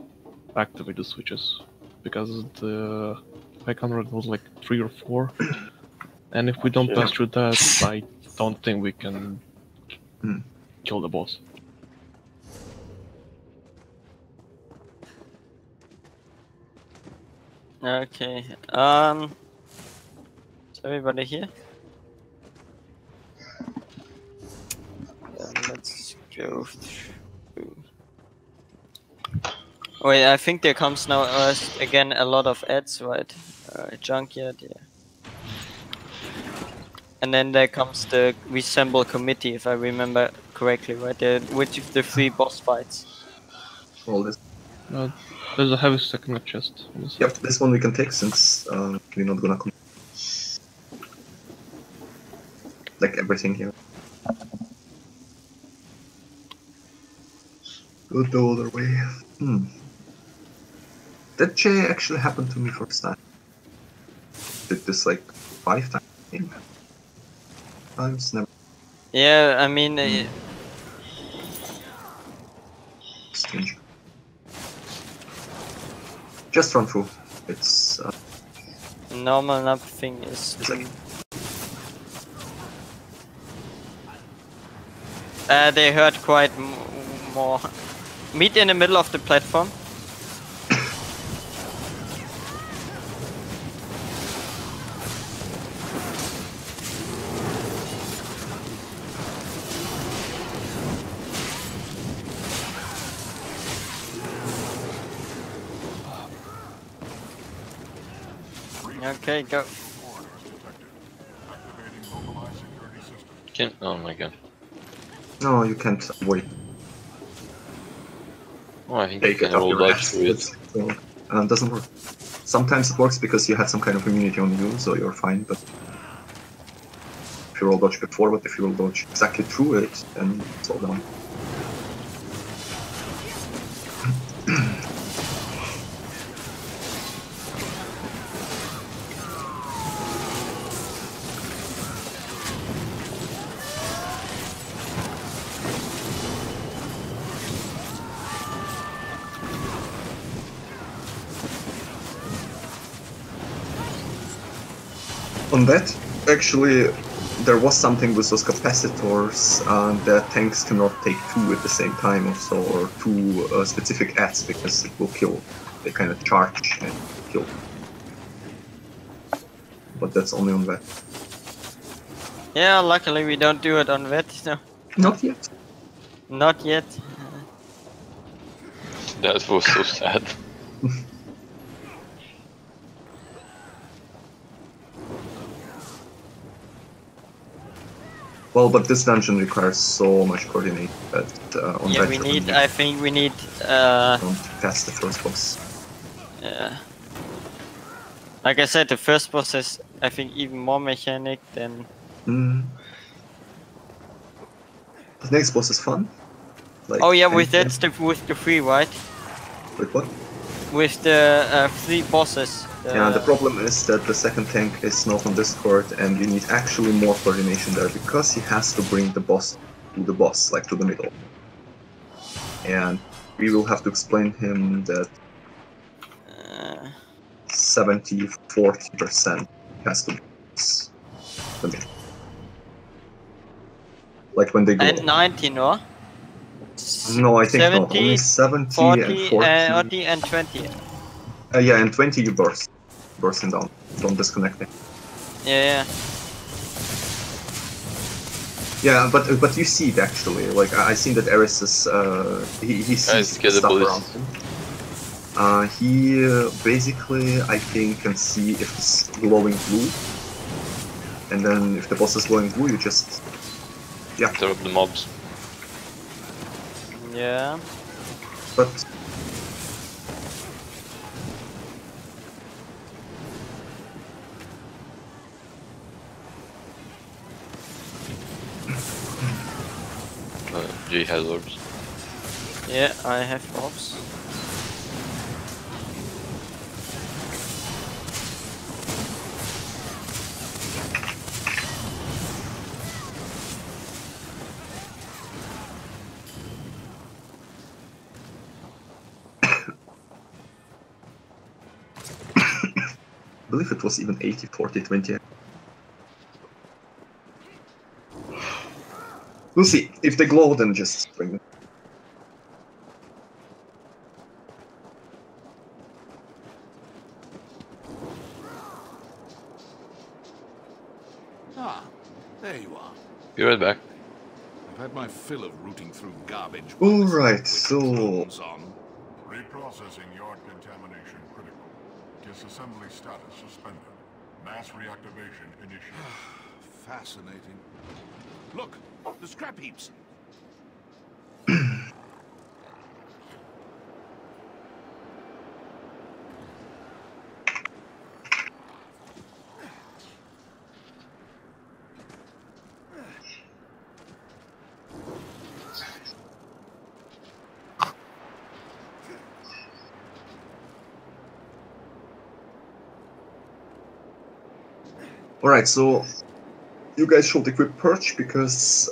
activate the switches. Because the 500 was like 3 or 4. And if we don't pass through that, I don't think we can kill the boss. Okay. Is everybody here? Let's go through. Wait, I think there comes now again a lot of ads, right? Junkyard, yeah. And then there comes the resemble committee, if I remember correctly, right? Which of the 3 boss fights? All this. There's a heavy second chest. On this Yep, this one we can take since we're not gonna like everything here. Go the other way. That J actually happened to me first time. Did this like 5 times. Never. Yeah, I mean, Strange. Just run through. It's normal enough thing is. They hurt quite more. Meet in the middle of the platform. Okay, go. Oh my god. no, you can't avoid. Oh, I think you Take can it off roll your dodge ass. through it. So, doesn't work. Sometimes it works because you had some kind of immunity on you, so you're fine. But if you roll dodge before, but if you roll dodge exactly through it, then it's all done. On that, actually, there was something with those capacitors that tanks cannot take two at the same time or so, or two specific adds because it will kill. They kind of charge and kill. But that's only on that. Yeah, luckily we don't do it on vet. No, Not yet. not yet. That was so sad. Well, but this dungeon requires so much coordination that on Yeah, that we you need. can I think we need. don't pass the first boss. Yeah. Like I said, the first boss is, I think, even more mechanic than. Mm. The next boss is fun. Like, Oh yeah, with tank- that stuff, with the three, right? With what? With the three bosses. Yeah, the problem is that the second tank is not on Discord, and you need actually more coordination there because he has to bring the boss to the boss, like to the middle. And we will have to explain him that 70-40% has to be the middle. Like when they go. And 19, or? No, I think 70, not. Only 70 40, and 40. 40 and 20. Yeah, and 20 you burst. Bursting down. Don't disconnect it. Yeah. Yeah, but you see it actually. Like I seen that Eris is he sees get the stuff bullets. around him. He basically I think can see if it's glowing blue, and then if the boss is glowing blue, you just Tear up the mobs. Yeah. but. G has orbs. Yeah, I have orbs. I believe it was even 80, 40, 20. We'll see. If they glow, then just bring them. Ah, there you are. Be right back. I've had my fill of rooting through garbage. All right, With so clones on. Reprocessing yard contamination critical. Disassembly status suspended. Mass reactivation initiated. Fascinating. Look, the scrap heaps. alright, so you guys should equip Perch because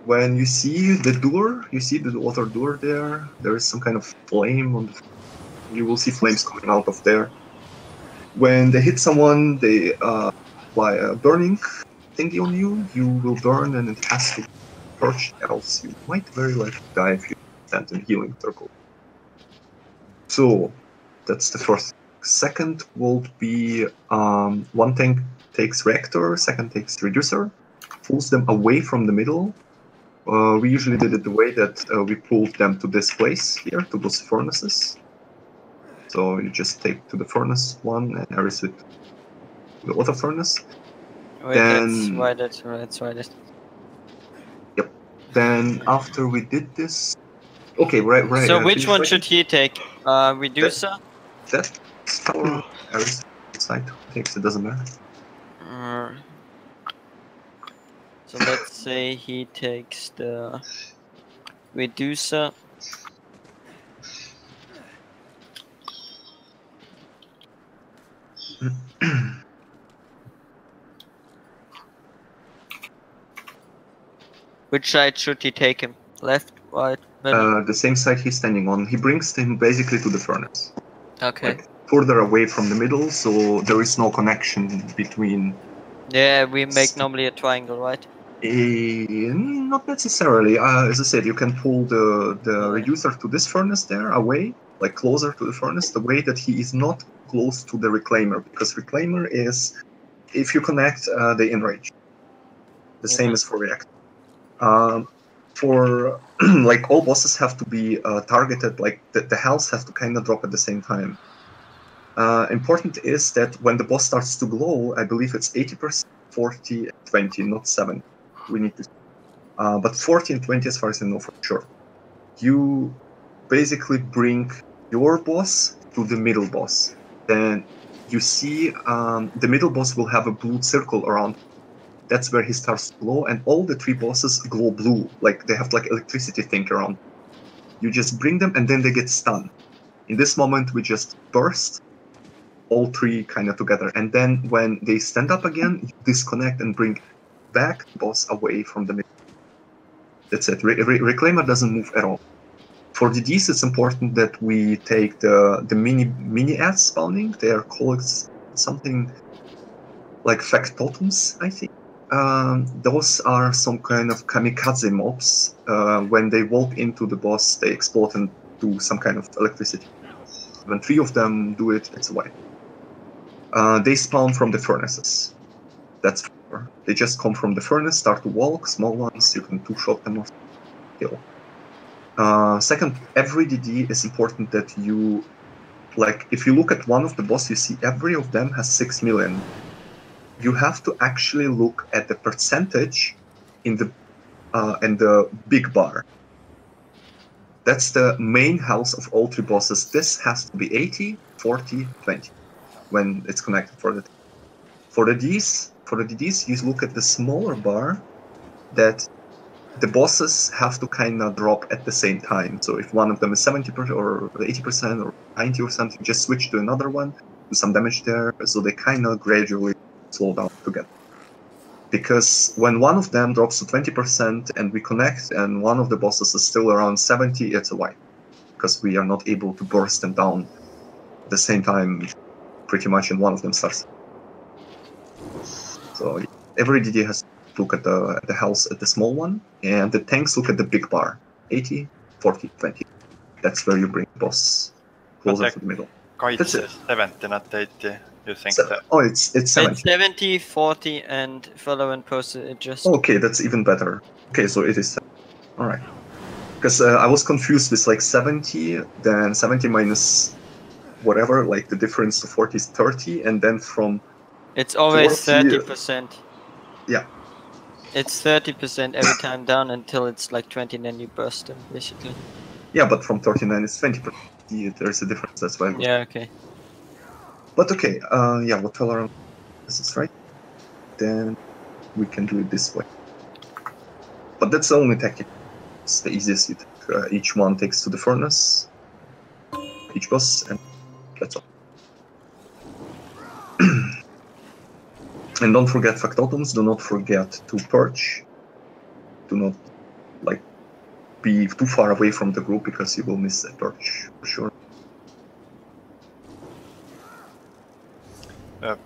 when you see the door, you see the water door there, there is some kind of flame on the, you will see flames coming out of there. When they hit someone, they apply a burning thingy on you, you will burn and it has to Perch, else you might very likely die if you stand in healing circle. So that's the first. Second will be one tank takes reactor, second takes reducer, pulls them away from the middle. We usually did it the way that we pulled them to this place here, to those furnaces. So you just take to the furnace one and Eris it to the other furnace. Wait, Then- that's why that. Yep. Then after we did this, okay, right. So which finish one writing? should he take? Reducer? That or Eris side takes it, doesn't matter. So let's say he takes the reducer. Which side should he take him? Left, right, middle? The same side he's standing on. He brings him basically to the furnace. Okay. Like, further away from the middle, so there is no connection between Yeah, we make normally a triangle, right? Not necessarily. As I said, you can pull the reducer to this furnace there away, like closer to the furnace, the way that he is not close to the reclaimer, because reclaimer is, if you connect, they enrage. The same as for react. For like all bosses have to be targeted, like the health has to kind of drop at the same time. Important is that when the boss starts to glow, I believe it's 80%, 40, 20, not 7. We need to. But 40 and 20, as far as I know for sure. You basically bring your boss to the middle boss. Then you see the middle boss will have a blue circle around. That's where he starts to glow, and all the 3 bosses glow blue, like they have like electricity thing around. You just bring them, and then they get stunned. In this moment, we just burst all 3 kind of together, and then when they stand up again, you disconnect and bring back the boss away from the middle. That's it. Reclaimer doesn't move at all. For DDs, it's important that we take the mini ads spawning. They are called something like factotums, I think. Those are some kind of kamikaze mobs. When they walk into the boss, they explode and do some kind of electricity. When 3 of them do it, it's a wipe. They spawn from the furnaces. That's fair. They just come from the furnace, start to walk, small ones, you can 2-shot them or kill. Second, every DD is important that you, like, if you look at one of the boss, you see every of them has 6 million. You have to actually look at the percentage in the big bar. That's the main health of all 3 bosses. This has to be 80, 40, 20 when it's connected for the DDs, you look at the smaller bar that the bosses have to kind of drop at the same time. So if one of them is 70% or 80% or 90 or something, just switch to another one, do some damage there, so they kind of gradually slow down together. Because when one of them drops to 20% and we connect and one of the bosses is still around 70, it's a wipe. Because we are not able to burst them down at the same time pretty much, and one of them starts. So every DD has to look at the health at the small one, and the tanks look at the big bar. 80, 40, 20. That's where you bring the boss closer to the middle. That's it. 70, not 80. You think that? Oh, it's 70. It's 70, 40, and follow and post it just. Okay, that's even better. Okay, so it is 70. All right. Because I was confused with like 70, then 70 minus whatever, like the difference to 40 is 30, and then from it's always 40, 30%. Yeah. It's 30% every time down until it's like 20, and then you burst them, basically. Yeah, but from 39 it's 20%. There's a difference, that's why. Yeah, okay. But okay, yeah, what tolerance is this, right? Then we can do it this way. But that's the only tactic. It's the easiest. Each one takes to the furnace, each boss, and that's all. And don't forget factotums, do not forget to perch. Do not like be too far away from the group because you will miss a perch for sure.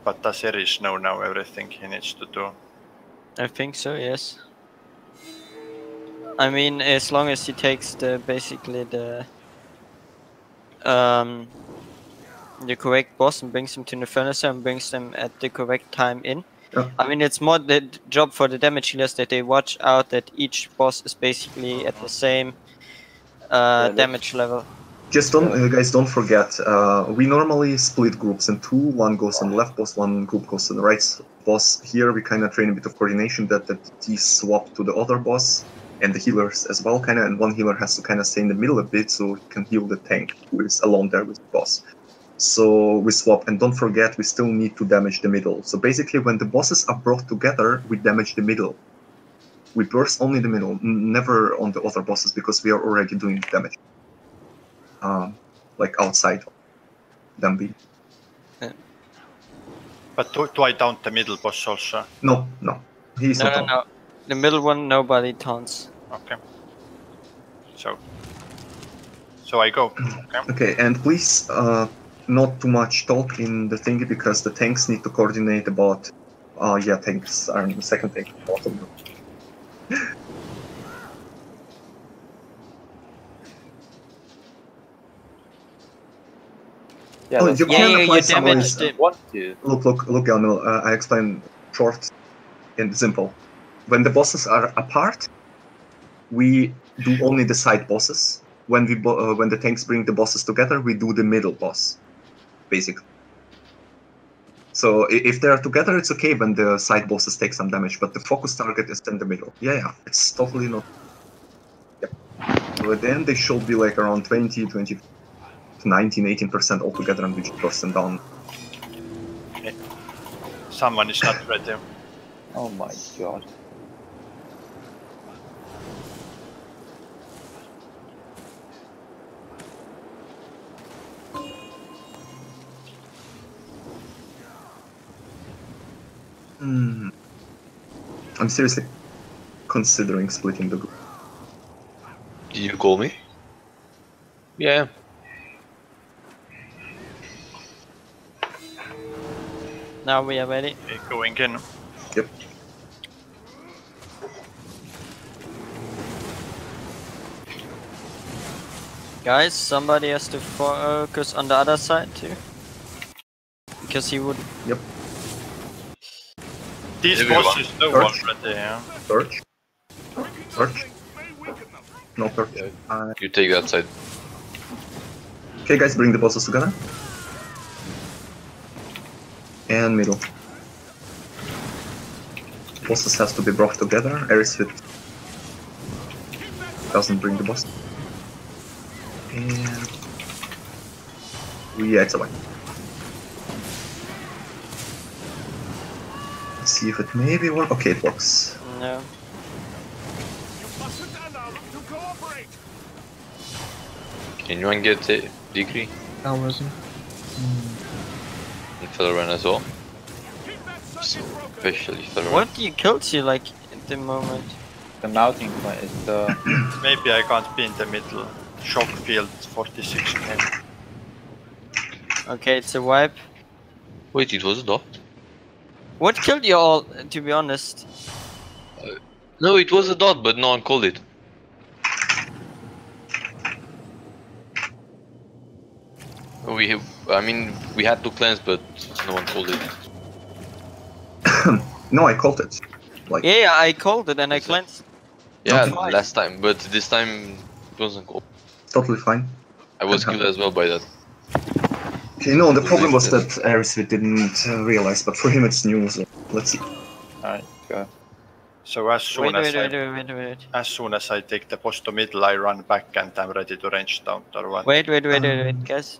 But does Erish know now everything he needs to do? I think so, yes. I mean, as long as he takes basically the correct boss and brings him to the furnace and brings them at the correct time in. Yeah. I mean, it's more the job for the damage healers that they watch out that each boss is basically at the same damage level. Just guys, don't forget, we normally split groups in 2. One goes on the left boss, one group goes on the right boss. Here we kind of train a bit of coordination that they swap to the other boss, and the healers as well, kind of, and one healer has to kind of stay in the middle a bit so he can heal the tank who is alone there with the boss. So we swap, and don't forget, we still need to damage the middle. So basically, when the bosses are brought together, we damage the middle. We burst only the middle, never on the other bosses, because we are already doing damage. Like outside them being. Yeah. But do I taunt the middle boss also? No. He's not. No. The middle one, nobody taunts. Okay. So I go. Okay, and please not too much talk in the thingy because the tanks need to coordinate about Oh yeah, tanks are in the second tank. Bottom. Yeah, Oh, that's you fine. can apply you some damaged ways. it. Want to? Look, Gamil, I explain short and simple. When the bosses are apart, we do only the side bosses. When when the tanks bring the bosses together, we do the middle boss, basically. So if they are together, it's okay when the side bosses take some damage, but the focus target is in the middle. Yeah, it's totally not. Yep. So at the end, they should be like around 20, 19, 18% altogether, and we just burst them down. Someone is not ready. Oh my god. I'm seriously considering splitting the group. Did you call me? Yeah. Now we are ready. Okay, going in. Yep. Guys, somebody has to focus on the other side too. Because he would. Yep. These Everyone. bosses know Search. already, yeah. Search. Breaking those Search. links may weaken them. No search. Yeah. You take that side. Okay, guys, bring the bosses together. And middle. Bosses has to be brought together. Aerosmith doesn't bring the boss. And yeah, it's alive. Let's see if it maybe works. Okay, it works. No. You mustn't allow them to cooperate. Can anyone get a degree? Now resin. And Felleran as well? Keep that So, circuit broken. especially Felleran. What killed you like at the moment? The melting point is the. Maybe I can't be in the middle. Shock field 46 maybe. Okay, it's a wipe. Wait, it was a dot? What killed you all, to be honest? No, it was a dot, but no one called it. We had to cleanse, but no one called it. No, I called it. Like, Yeah, I called it and I cleansed. Yeah, Twice. last time, but this time it wasn't called. totally fine. I was killed as well by that. Okay, no, the problem was that Aerosmith didn't realize, but for him it's new, so let's see. Alright, go. So as soon Wait. as soon as I take the boss to middle, I run back and I'm ready to range down or what? Wait, guys.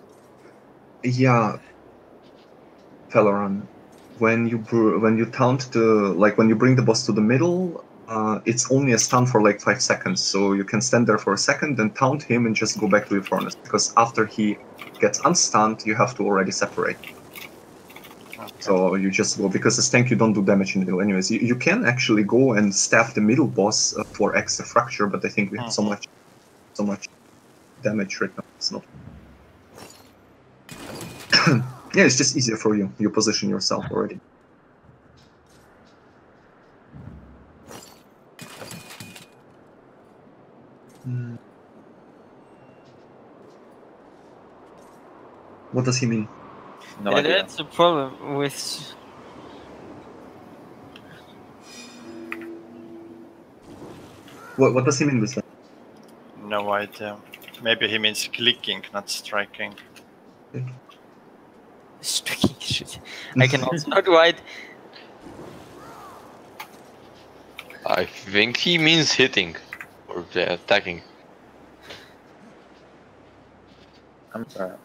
Yeah, Felleran, when you taunt when you bring the boss to the middle, it's only a stun for like 5 seconds, so you can stand there for a second, then taunt him and just go back to your furnace, because after he gets unstunned, you have to already separate. Okay. So you just go, because as tank you don't do damage in the middle anyways. You can actually go and stab the middle boss for extra fracture, but I think we have so much damage right now, it's not. Yeah, it's just easier for you. You position yourself already. What does he mean? No Yeah, idea. that's the problem with. What does he mean with that? No idea. Maybe he means clicking, not striking. Striking shit. I can also not write. I think he means hitting or attacking. I'm sorry.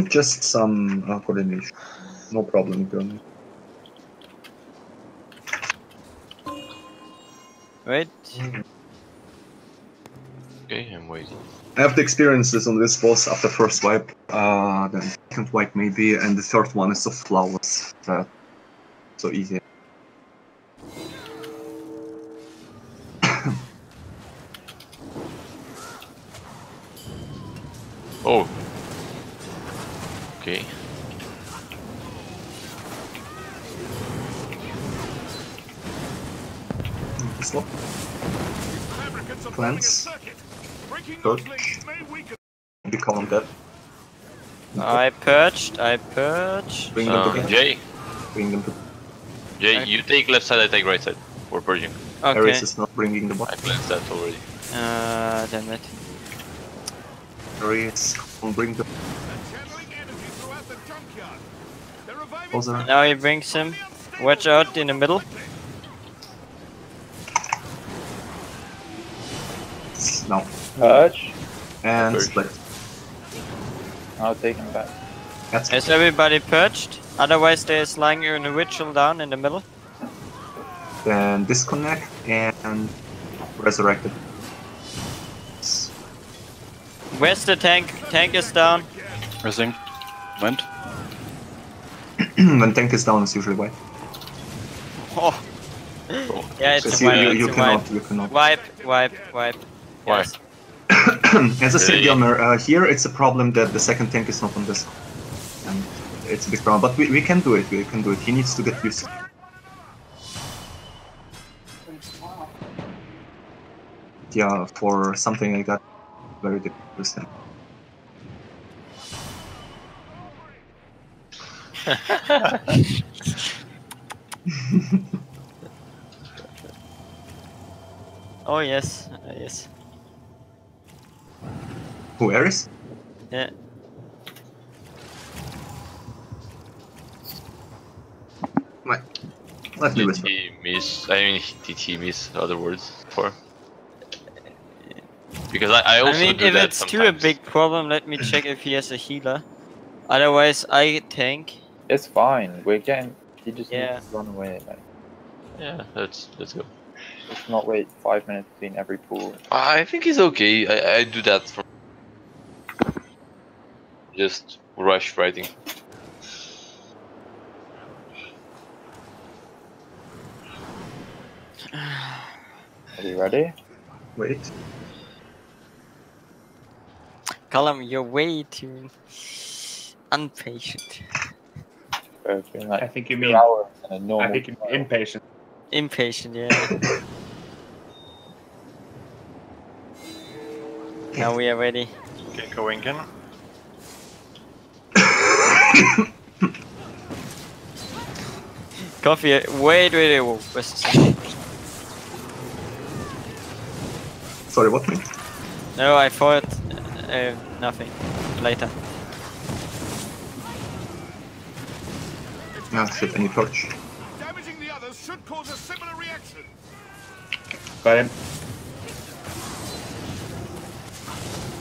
Just some coordination. No problem, girl. Wait. Okay, I'm waiting. I have the experiences on this boss after first wipe, then second wipe maybe, and the third one is so flawless, so easy. Oh. Okay. Slow. Fabricants are Plants. building a circuit. Breaking Good. those links may weaken. Be calm dead. I purged. Bring them together. Jay, Bring them to. Jay, you take left side, I take right side. For purging. Okay. Ares is not bringing the I bot. planned that already. Damn it. Ares, will bring the. They're channeling energy throughout the junkyard. They're reviving. Closer. Now he brings him. Watch out in the middle. Now. Purge. And Purge. split. I'll take him back. That's Is everybody purged? Otherwise there's lying individual down in the middle. Then disconnect and resurrected. Where's the tank? Tank is down. Resing. Went. When tank is down, it's usually white. Oh. Yeah, it's Because a wipe. you It's a wipe. cannot, you cannot. Wipe. Why? Yes. As I said, Really? Gelmer, here it's a problem that the second tank is not on this. And it's a big problem, but we can do it, we can do it. He needs to get used to it. Yeah, for something like that, very difficult. Oh yes. Yes. Who, Ares? Yeah. Right. Let me Did whisper. he miss? I mean, did he miss other words for? Because I also I mean, do if that it's too a sometimes. big problem, let me check if he has a healer. Otherwise, I tank. It's fine. We're getting. He just Yeah. needs to run away. Like, Yeah, let's go. let's not wait 5 minutes between every pool. I think he's okay. I do that from just rush writing. Are you ready? Wait. Callum, you're way too impatient. It's been like I think you 2 mean. hours in a normal. I think you mean impatient. Impatient, yeah. Now we are ready. Okay, going in. Coffee, wait, whoa, where's the sound? Sorry, what? No, I thought nothing. Later. Ah, shit, I need torch. Damaging the others should cause a similar reaction. Got him.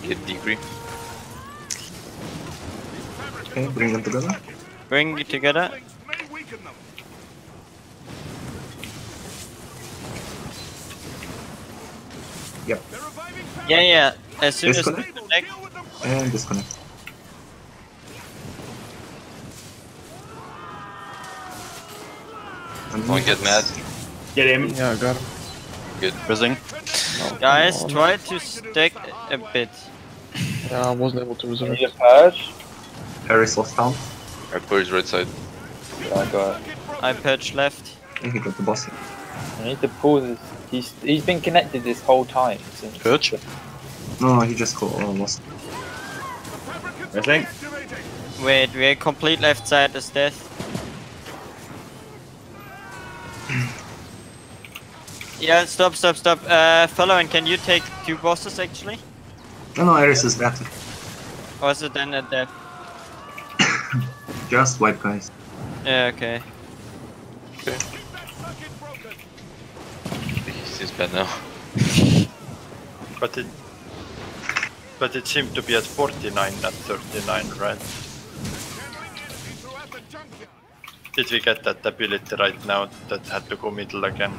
Get degree. Okay, bring them together. Bring it together. Links may weaken them. Yep. They're reviving Yeah, yeah. As soon as Disconnect. disconnect. Deal with them. And disconnect. And Don't get mad. Get him. Yeah, I got him. Good. Resing. Guys, try to stack a bit. Yeah, I wasn't able to You resurrect. need a purge? Ares lost down. I purge right side. Yeah, I got it. I patch left. And he got the boss. I need to pause this. He's been connected this whole time. Since Purge. No, he just lost. Resing. Wait, we're complete left side is death. Yeah, stop. Following, can you take 2 bosses actually? No, Ares is dead. Or is it then a death? Just wipe, guys. Yeah, okay. He's bad now. But it seemed to be at 49, not 39, right? Did we get that ability right now that had to go middle again?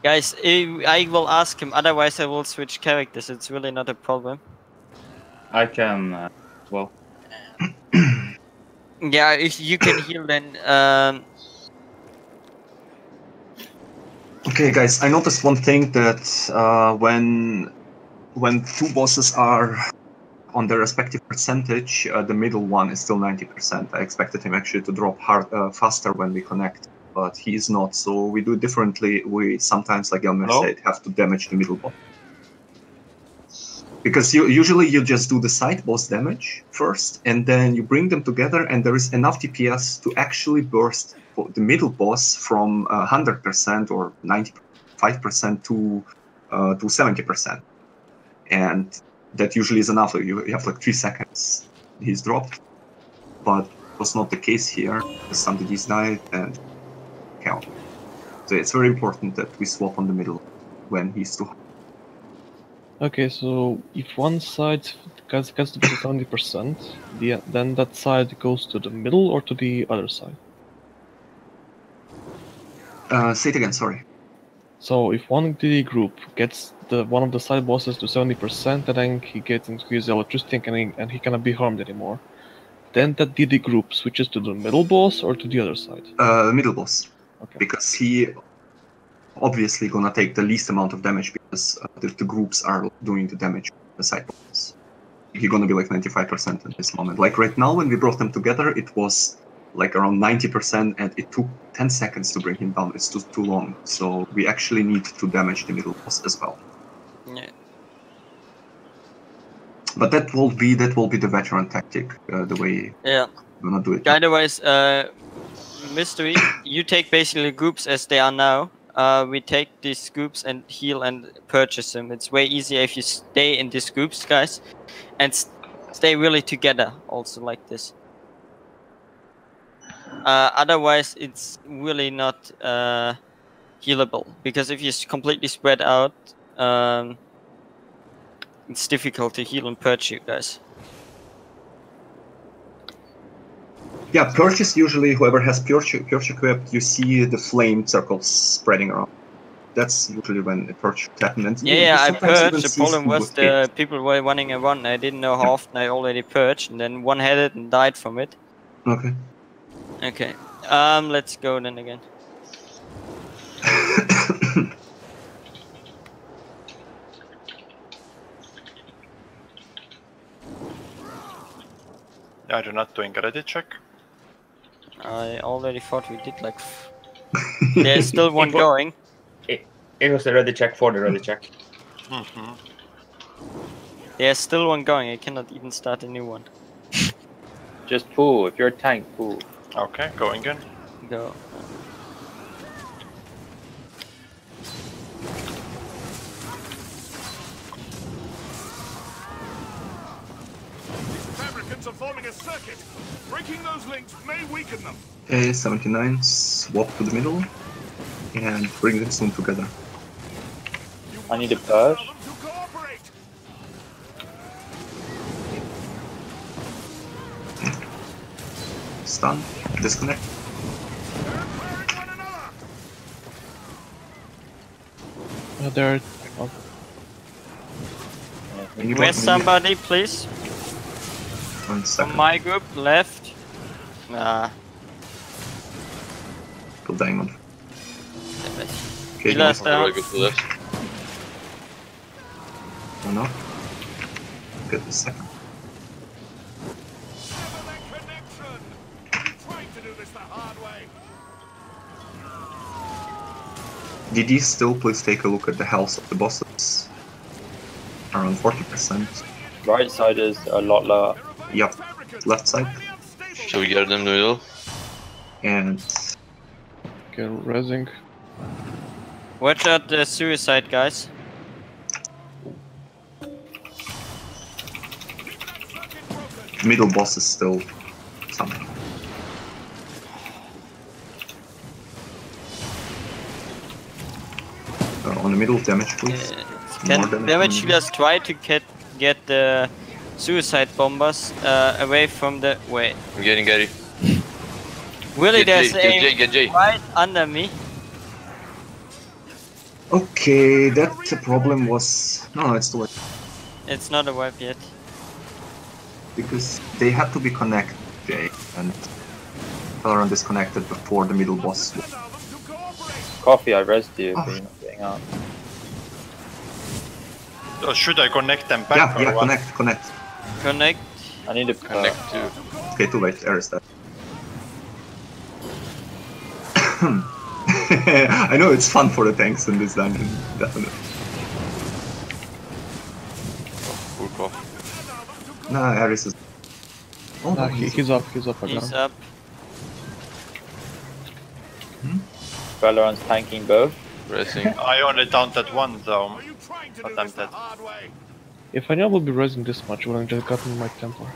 Guys, I will ask him. Otherwise, I will switch characters. It's really not a problem. I can. Well, Yeah, if you can heal, then Okay, guys, I noticed one thing that when two bosses are on their respective percentage, the middle one is still 90%. I expected him actually to drop faster when we connect, but he is not. So we do it differently. We sometimes, like Elmer said, have to damage the middle boss. Because usually you just do the side boss damage first, and then you bring them together, and there is enough DPS to actually burst the middle boss from 100% or 95% to 70%. And that usually is enough. You have like 3 seconds. He's dropped, but it was not the case here. Some DDs died and count. So it's very important that we swap on the middle when he's too high. Okay, so if one side gets to 70%, then that side goes to the middle or to the other side? Say it again, sorry. So if one DD group gets one of the side bosses to 70%, and then he gets into his electricity and he cannot be harmed anymore, then that DD group switches to the middle boss or to the other side? Middle boss. Okay. Because he obviously gonna take the least amount of damage because the groups are doing the damage on the side bosses. He's gonna be like 95% at this moment. Like right now, when we brought them together, it was like around 90%, and it took 10 seconds to bring him down. It's too long. So we actually need to damage the middle boss as well. yeah. But that will be the veteran tactic, the way Yeah. we're gonna do it. Otherwise, Mystery, you take basically groups as they are now. We take these groups and heal and purchase them. It's way easier if you stay in these groups, guys, and stay really together also like this. Otherwise, it's really not healable, because if you completely spread out, it's difficult to heal and purge you guys. Yeah, purge is usually whoever has purge equipped. You see the flame circles spreading around. That's usually when the purge happens. Yeah, I purged. The problem was the people were running around. I didn't know how often I already purged, and then one had it and died from it. Okay. Okay. Let's go then again. Yeah, you're not doing a ready check. I already thought we did like. There's still one going. It was a ready check for the ready check. Mm-hmm. There's still one going. I cannot even start a new one. Just pull. If you're a tank, pull. Okay, going in. Go. Fabricants are forming a circuit. Breaking those links may weaken them. Okay, 79, swap to the middle, and bring them soon together. I need a purge. Stun, disconnect. There. Where's somebody, please? 1 second. From my group, left. Nah. Go diamond. Okay, Healer's down. Oh no. Get the second. DD still, please take a look at the health of the bosses. Around 40%. Right side is a lot lower. Yep. Left side. Shall we get them in the middle? And Okay, resing. Watch out the suicide, guys. middle boss is still something. On the middle, damage please. Can damage healers try to get the suicide bombers away from the way? I'm getting Gary. Really, Get there's Jay, a get Jay. right under me. Okay, that problem was... No, it's too late. It's not a wipe yet. Because they had to be connected, Jay, and Valorant disconnected before the middle boss. Coffee, I rezzed you, but you're not getting out. Should I connect them back? Yeah, or what? connect. Connect. I need to Connect to. Okay, too late, there is that. I know it's fun for the tanks in this dungeon, definitely. Full off. Nah, Aris is... Oh, no, He's up, I got He's him. up. Valorant's tanking both. Racing. I only taunted one though. Are you trying to But do I'm this the dead. hard way? If I knew I would be raising this much, I would have just gotten my Templar.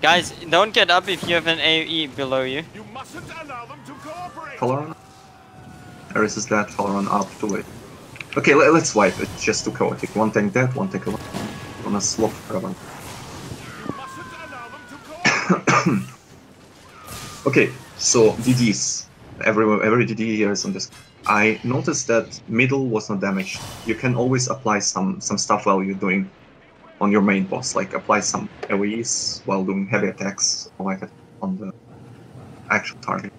Guys, don't get up if you have an AoE below you. You mustn't allow them to cooperate. Valorant? Aris is dead, Valorant up, too late. Okay, let's wipe it, just too chaotic. One tank dead, one tank alive. On a slot forever. You mustn't allow them to cooperate. Okay, so DDs. Every DD here is on this. I noticed that middle was not damaged. You can always apply some stuff while you're doing on your main boss, like apply some AoEs while doing heavy attacks or like that on the actual target.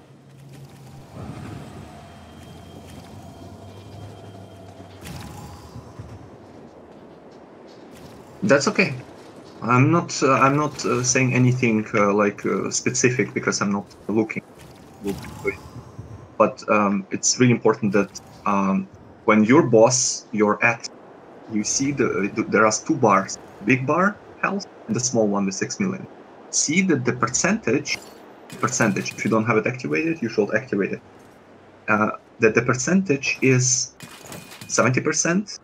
That's okay. I'm not saying anything specific because I'm not looking. But it's really important that when your boss you're at, you see there are two bars, big bar health and the small one with 6 million. See that the percentage, if you don't have it activated, you should activate it. That the percentage is 70%,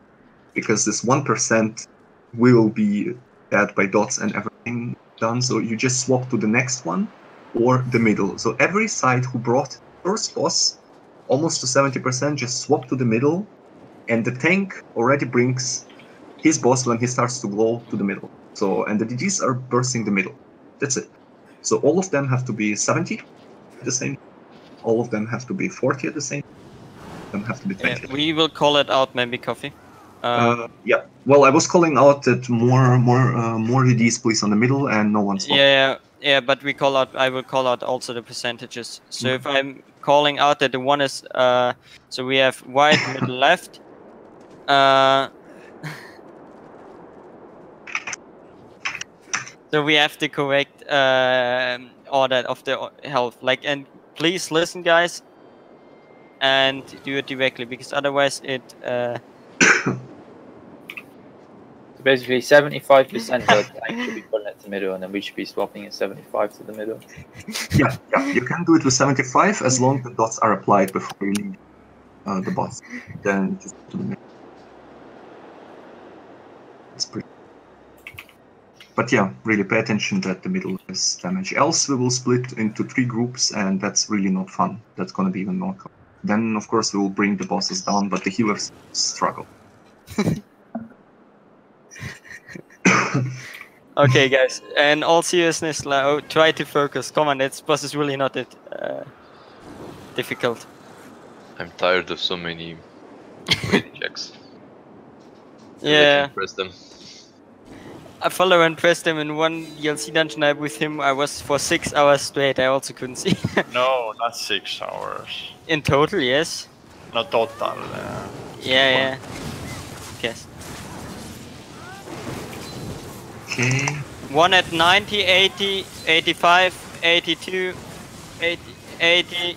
because this 1% will be added by dots and everything done. So you just swap to the next one or the middle. So every side who brought first boss almost to 70%, just swap to the middle, and the tank already brings his boss when he starts to glow to the middle. So, and the DGs are bursting the middle. That's it. So all of them have to be 70 at the same. All of them have to be 40 at the same. Them have to be 20. Yeah, we will call it out, maybe Coffee. Yeah. Well, I was calling out that more DDs please on the middle and no one swap. Yeah, but we call out. I will call out also the percentages. So if I'm calling out that the one is, so we have white, middle, left. So we have the correct order of the health. Like, and please listen, guys, and do it directly, because otherwise it. So basically, 75% of the tank should be pulling it to middle, and then we should be swapping at 75 to the middle. Yeah. You can do it with 75 as long as the dots are applied before you leave the boss. Then just do the middle. It's pretty. But yeah, really pay attention that the middle is damage. Else we will split into 3 groups, and that's really not fun. That's gonna be even more. Then of course we will bring the bosses down, but the healers struggle. Okay, guys, and all seriousness, try to focus. Come on, this boss is really not that difficult. I'm tired of so many rating checks. Yeah. I can press them. I follow and pressed him in one DLC dungeon. I with him. I was for 6 hours straight. I also couldn't see. No, not 6 hours. In total, yes. Not total. Yeah. Yes. Okay. One at 90, 80, 85, 82, 80,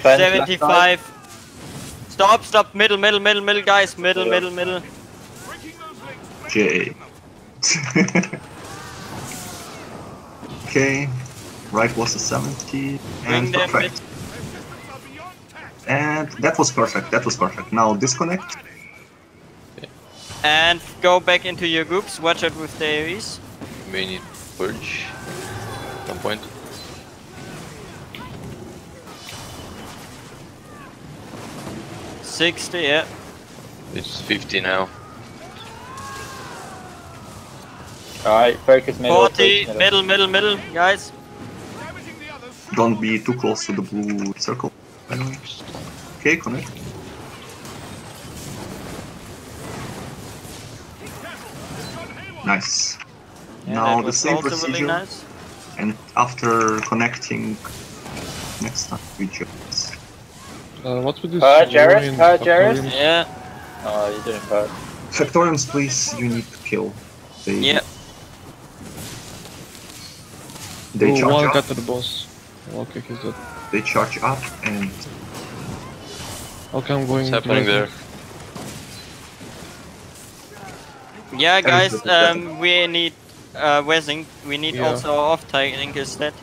75. Stop, middle, guys. Middle. J. Okay. Right was a 70. And perfect. And that was perfect. Now disconnect. And go back into your groups. Watch out with the AoEs. You may need purge at some point. $60, yeah. It's 50 now. Alright, focus middle. 40, middle, guys. Don't be too close to the blue circle, by the way. Okay, connect. Nice. Yeah, Now that the was same also procedure, really nice. and after connecting, next time we just... What with this? Jared? Orion Jared? Factoriums? Yeah, Oh, you didn't purge. Factoriums, please, you need to kill. yeah. They Oh, charge one up. got to the boss. Okay, he's dead. They charge up and... Okay, I'm going. What's happening there? Yeah, guys, Everything is we need Wessing. We need Yeah. also off-tank instead.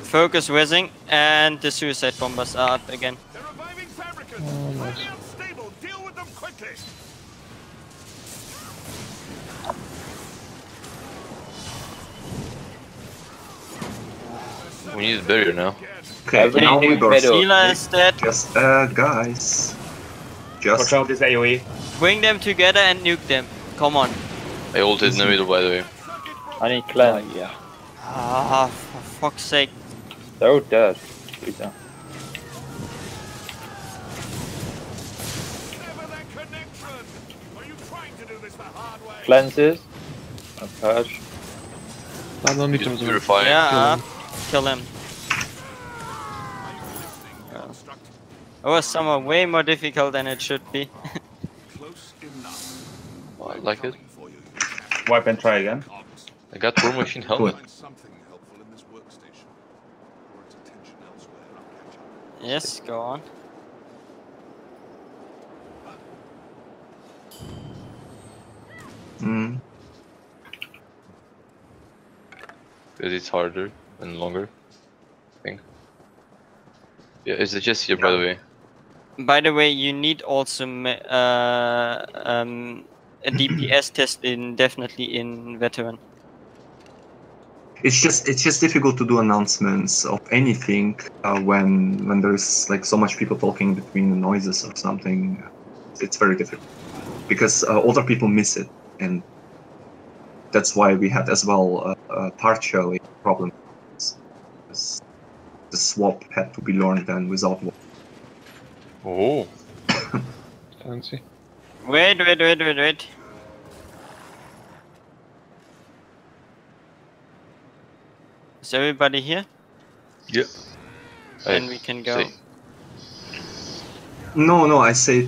Focus Wessing, and the suicide bombers are up again. They're reviving fabricants. Oh, nice. They're unstable. Deal with them quickly. We need a barrier now. Okay, Everybody now we nuke burst. middle. Healer is dead. Just, guys. Watch Just... out, this AoE. Bring them together and nuke them. Come on. I ulted in the middle, by the way. I need cleanse. Yeah. Ah, for fuck's sake. They're all dead. Please don't. Sever that connection. Are you trying to do this the hard way? Cleanses. A purge. I don't need to Just reserve. purifying. Yeah, kill him. It was somehow way more difficult than it should be. Close enough. Oh, I like it. For you. Wipe and try again. I got War Machine helmet. Find something helpful in this workstation. Or its attention elsewhere. I'll catch up. Yes, go on. Mm. Because it's harder and longer, I think. Yeah, it's just here, by the way. By the way, you need also a DPS test definitely in veteran. It's just difficult to do announcements of anything when there's like so much people talking between the noises or something. It's very difficult because other people miss it, and that's why we had as well partially problem. The swap had to be learned then without. Oh. Fancy. Wait. Is everybody here? Yeah. Then we can go. see. No, I said,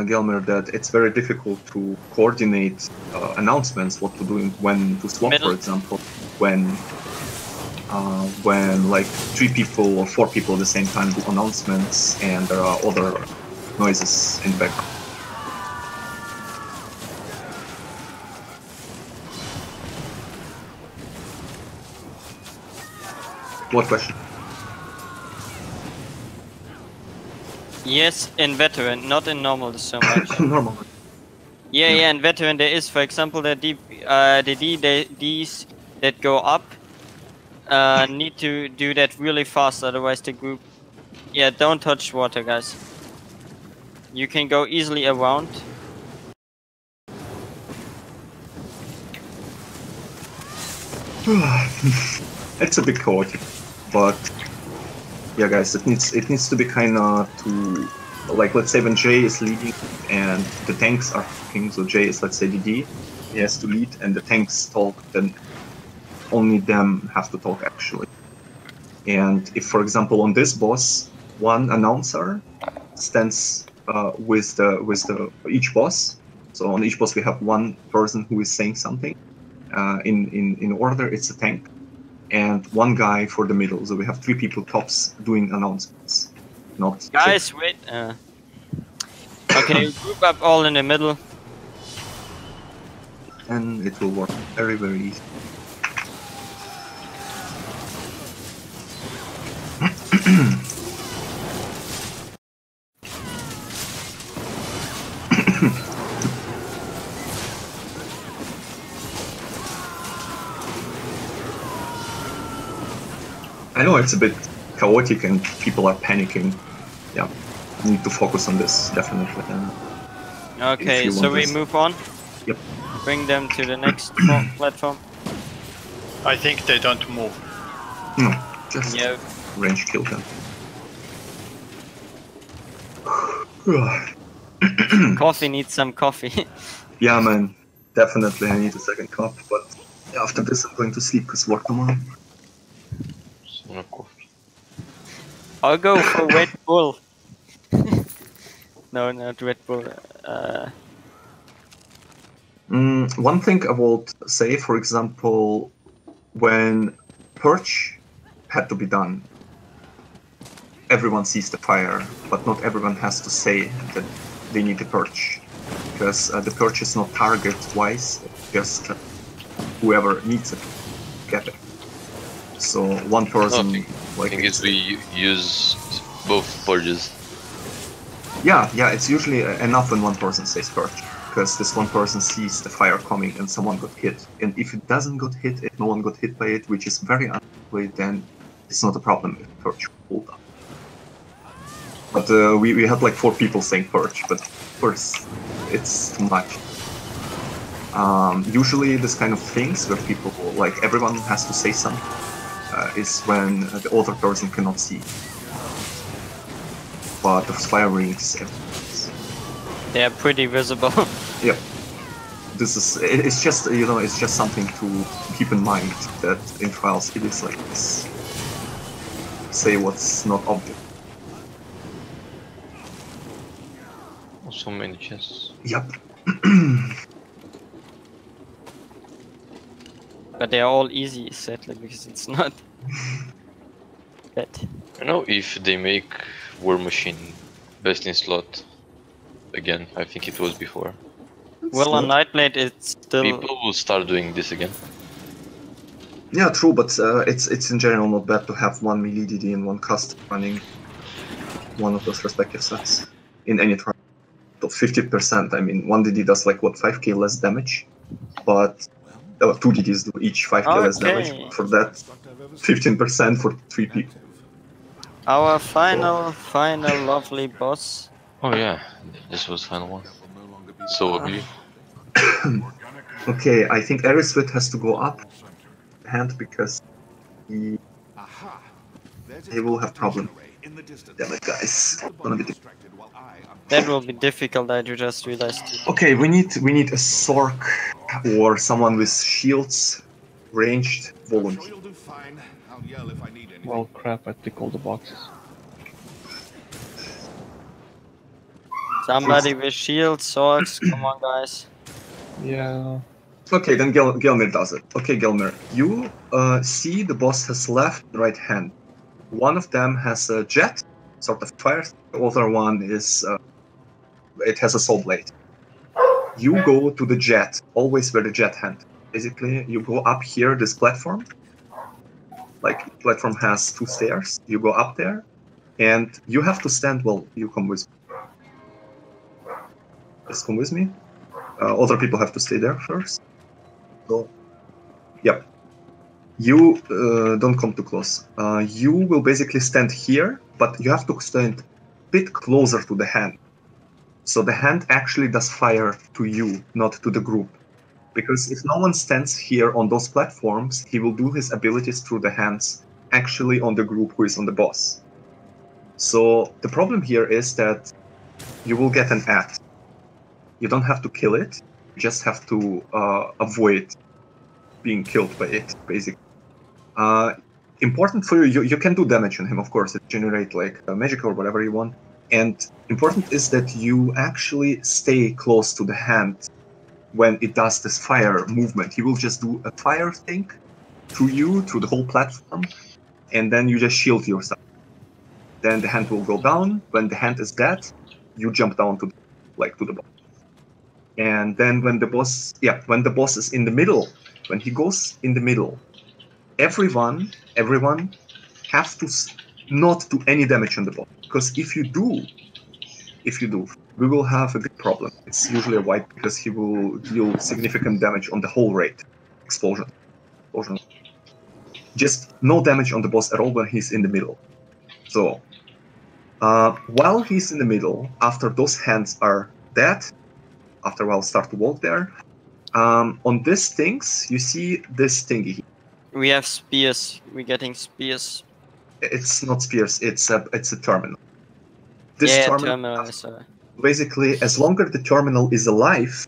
Gelmer, that it's very difficult to coordinate announcements, what to do when to swap, Middle. for example, when like 3 people or 4 people at the same time do announcements and there are other noises in the background. What question? Yes, in veteran, not in normal so much. Normal. Yeah, in veteran there is, for example, the Ds that go up need to do that really fast, otherwise the group. Yeah, don't touch water, guys. You can go easily around. It's a bit chaotic, but yeah, guys, it needs to be kind of to, like, let's say when Jay is leading and the tanks are talking, so Jay is, let's say, DD, he has to lead and the tanks talk, then only them have to talk actually. And if, for example, on this boss, one announcer stands with each boss, so on each boss we have one person who is saying something. In order, it's a tank, and one guy for the middle. So we have 3 people tops doing announcements. Not Guys, wait. Okay, group up all in the middle. and it will work very, very easy. I know it's a bit chaotic and people are panicking. Yeah, need to focus on this, definitely. Okay, you so want we this. move on. Yep. Bring them to the next platform. I think they don't move. No, just Yeah. range kill them. Coffee needs some coffee. Yeah, man. Definitely, I need a second cup, but after this I'm going to sleep because work tomorrow. So no coffee. I'll go for Red Bull. No, not Red Bull. One thing I would say, for example, when Purge had to be done, everyone sees the fire, but not everyone has to say that they need the Purge. Because the Purge is not target-wise, just whoever needs it, get it. So one person... The thing is we use both purges. Yeah, it's usually enough when one person says Purge. Because this one person sees the fire coming and someone got hit. And if it doesn't get hit, if no one got hit by it, which is very unlikely, then it's not a problem if Purge pulled up. But we had like 4 people saying Purge, but of course it's too much. Usually this kind of things where people, like everyone has to say something, is when the other person cannot see. But the fire rings, They are pretty visible. Yeah. This is, it's just, you know, it's just something to keep in mind that in trials it is like this. Say what's not obvious. So many chests. Yep. But they are all easy, sadly, because it's not bad. I know if they make War Machine best in slot again, I think it was before. Well, on Nightblade it's still... People will start doing this again. Yeah, true, but it's in general not bad to have one melee DD and one cast running one of those respective sets in any trial. 50%, I mean, one DD does like, what, 5k less damage? But 2 DDs do each 5k less damage. For that, 15% for 3 people. Our final lovely boss. Oh yeah, this was final one. So agree. Okay, I think Ariswit has to go up hand because he will have problem. Damn it, guys. Gonna be that will be difficult, I just realized. Okay, we need a Sork or someone with shields, ranged, volunteer. Well, crap, I tick all the boxes. Somebody with shields, swords, come on, guys. Yeah. Okay, then Gelmir does it. Okay, Gelmir, you see the boss has left and right hand. One of them has a jet, sort of fire. The other one is, it has a soul blade. You go to the jet, always where the jet hand. Basically, you go up here, this platform. Like, platform has 2 stairs. You go up there, and you have to stand, well, you come with me. Just come with me. Other people have to stay there first. So, yep. You don't come too close. You will basically stand here, but you have to stand a bit closer to the hand. So the hand actually does fire to you, not to the group. Because if no one stands here on those platforms, he will do his abilities through the hands actually on the group who is on the boss. So the problem here is that you will get an ad. You don't have to kill it, you just have to avoid being killed by it, basically. Important for you, you can do damage on him, of course, it generate like magic or whatever you want. And important is that you actually stay close to the hand when it does this fire movement. He will just do a fire thing through you, through the whole platform, and then you just shield yourself. Then the hand will go down. When the hand is dead, you jump down to the boss. And then when the boss is in the middle, when he goes in the middle, everyone has to not do any damage on the boss. Because if you do, we will have a big problem. It's usually a wipe because he will deal significant damage on the whole raid. Explosion. Just no damage on the boss at all when he's in the middle. So, while he's in the middle, after those hands are dead, after a while start to walk there, on these things, you see this thingy. We have spears. We're getting spears. It's not spears, it's a terminal. This yeah, terminal is basically, as longer the terminal is alive,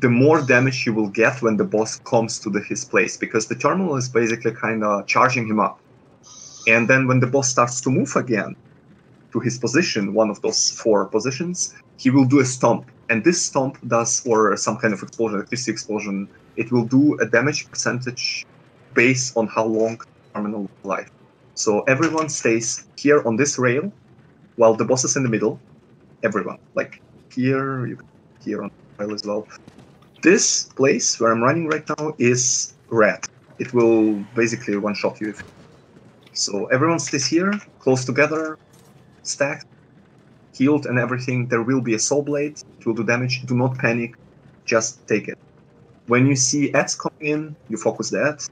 the more damage you will get when the boss comes to his place, because the terminal is basically kind of charging him up. And then when the boss starts to move again to his position, one of those 4 positions, he will do a stomp. And this stomp does, or some kind of explosion, electricity explosion, it will do a damage percentage based on how long terminal life. So everyone stays here on this rail while the boss is in the middle. Everyone, like here, here on the rail as well. This place where I'm running right now is red. It will basically one-shot you. So everyone stays here, close together, stacked, healed and everything. There will be a soul blade. It will do damage. Do not panic. Just take it. When you see ads coming in, you focus the ads.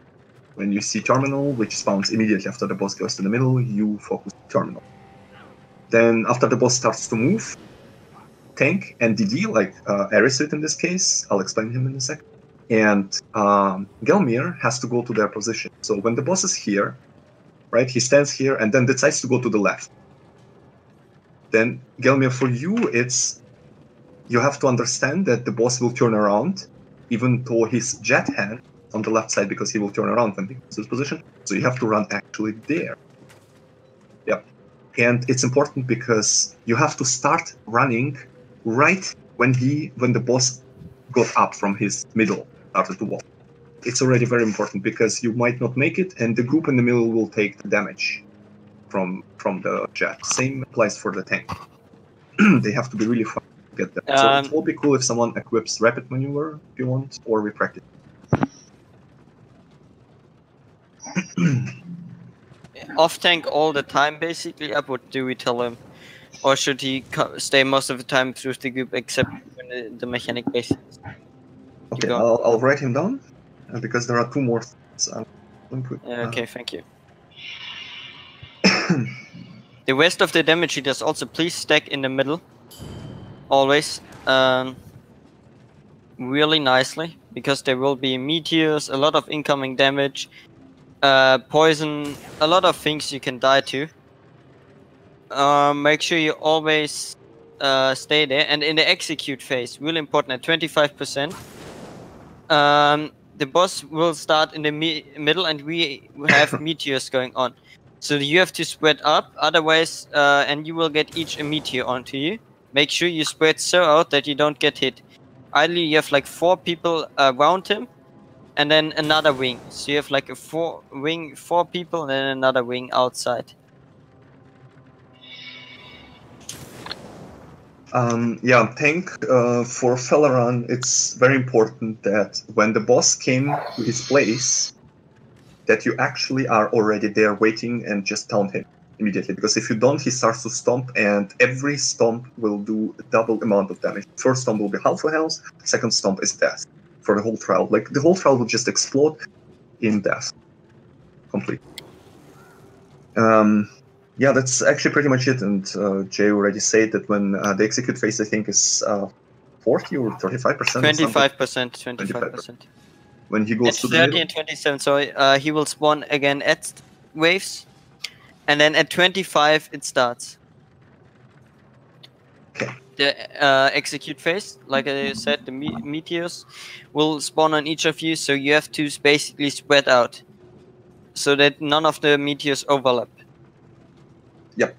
When you see terminal, which spawns immediately after the boss goes to the middle, you focus terminal. Then after the boss starts to move, tank and DD, like Eriswit in this case, I'll explain him in a second, and Gelmir has to go to their position. So when the boss is here, right, he stands here and then decides to go to the left. Then Gelmir, for you, you have to understand that the boss will turn around, even though his jet hand on the left side, because he will turn around when he gets his position. So you have to run actually there. Yep. And it's important because you have to start running right when the boss got up from his middle, started to walk. It's already very important because you might not make it, and the group in the middle will take the damage from the jet. Same applies for the tank. They have to be really fast to get that. So it will be cool if someone equips rapid maneuver if you want, or we practice. Off tank all the time, basically. What do we tell him? Or should he stay most of the time through the group, except when the mechanic basis? Okay, I'll write him down because there are 2 more things. Okay, thank you. The rest of the damage he does also, please stack in the middle. Always. Really nicely, because there will be meteors, a lot of incoming damage, poison, a lot of things you can die to. Make sure you always stay there. And in the execute phase, really important, at 25%, the boss will start in the middle and we have meteors going on. So you have to spread up, otherwise, and you will get each a meteor onto you. Make sure you spread so out that you don't get hit. Ideally, you have like 4 people around him, and then another wing. So you have like a 4 people, and then another wing outside. Yeah, tank for Felleran, it's very important that when the boss came to his place, that you actually are already there waiting and just taunt him immediately. Because if you don't, he starts to stomp, and every stomp will do a double amount of damage. First stomp will be half a health, second stomp is death for the whole trial. Like, the whole trial will just explode in death. Complete. Yeah, that's actually pretty much it. And Jay already said that when the execute phase, I think, is 40 or 35%. 25%. When he goes at to 30 the middle. and 27, so he will spawn again at waves, and then at 25 it starts. Okay. The execute phase, like I said, the meteors will spawn on each of you, so you have to basically spread out, so that none of the meteors overlap. Yep.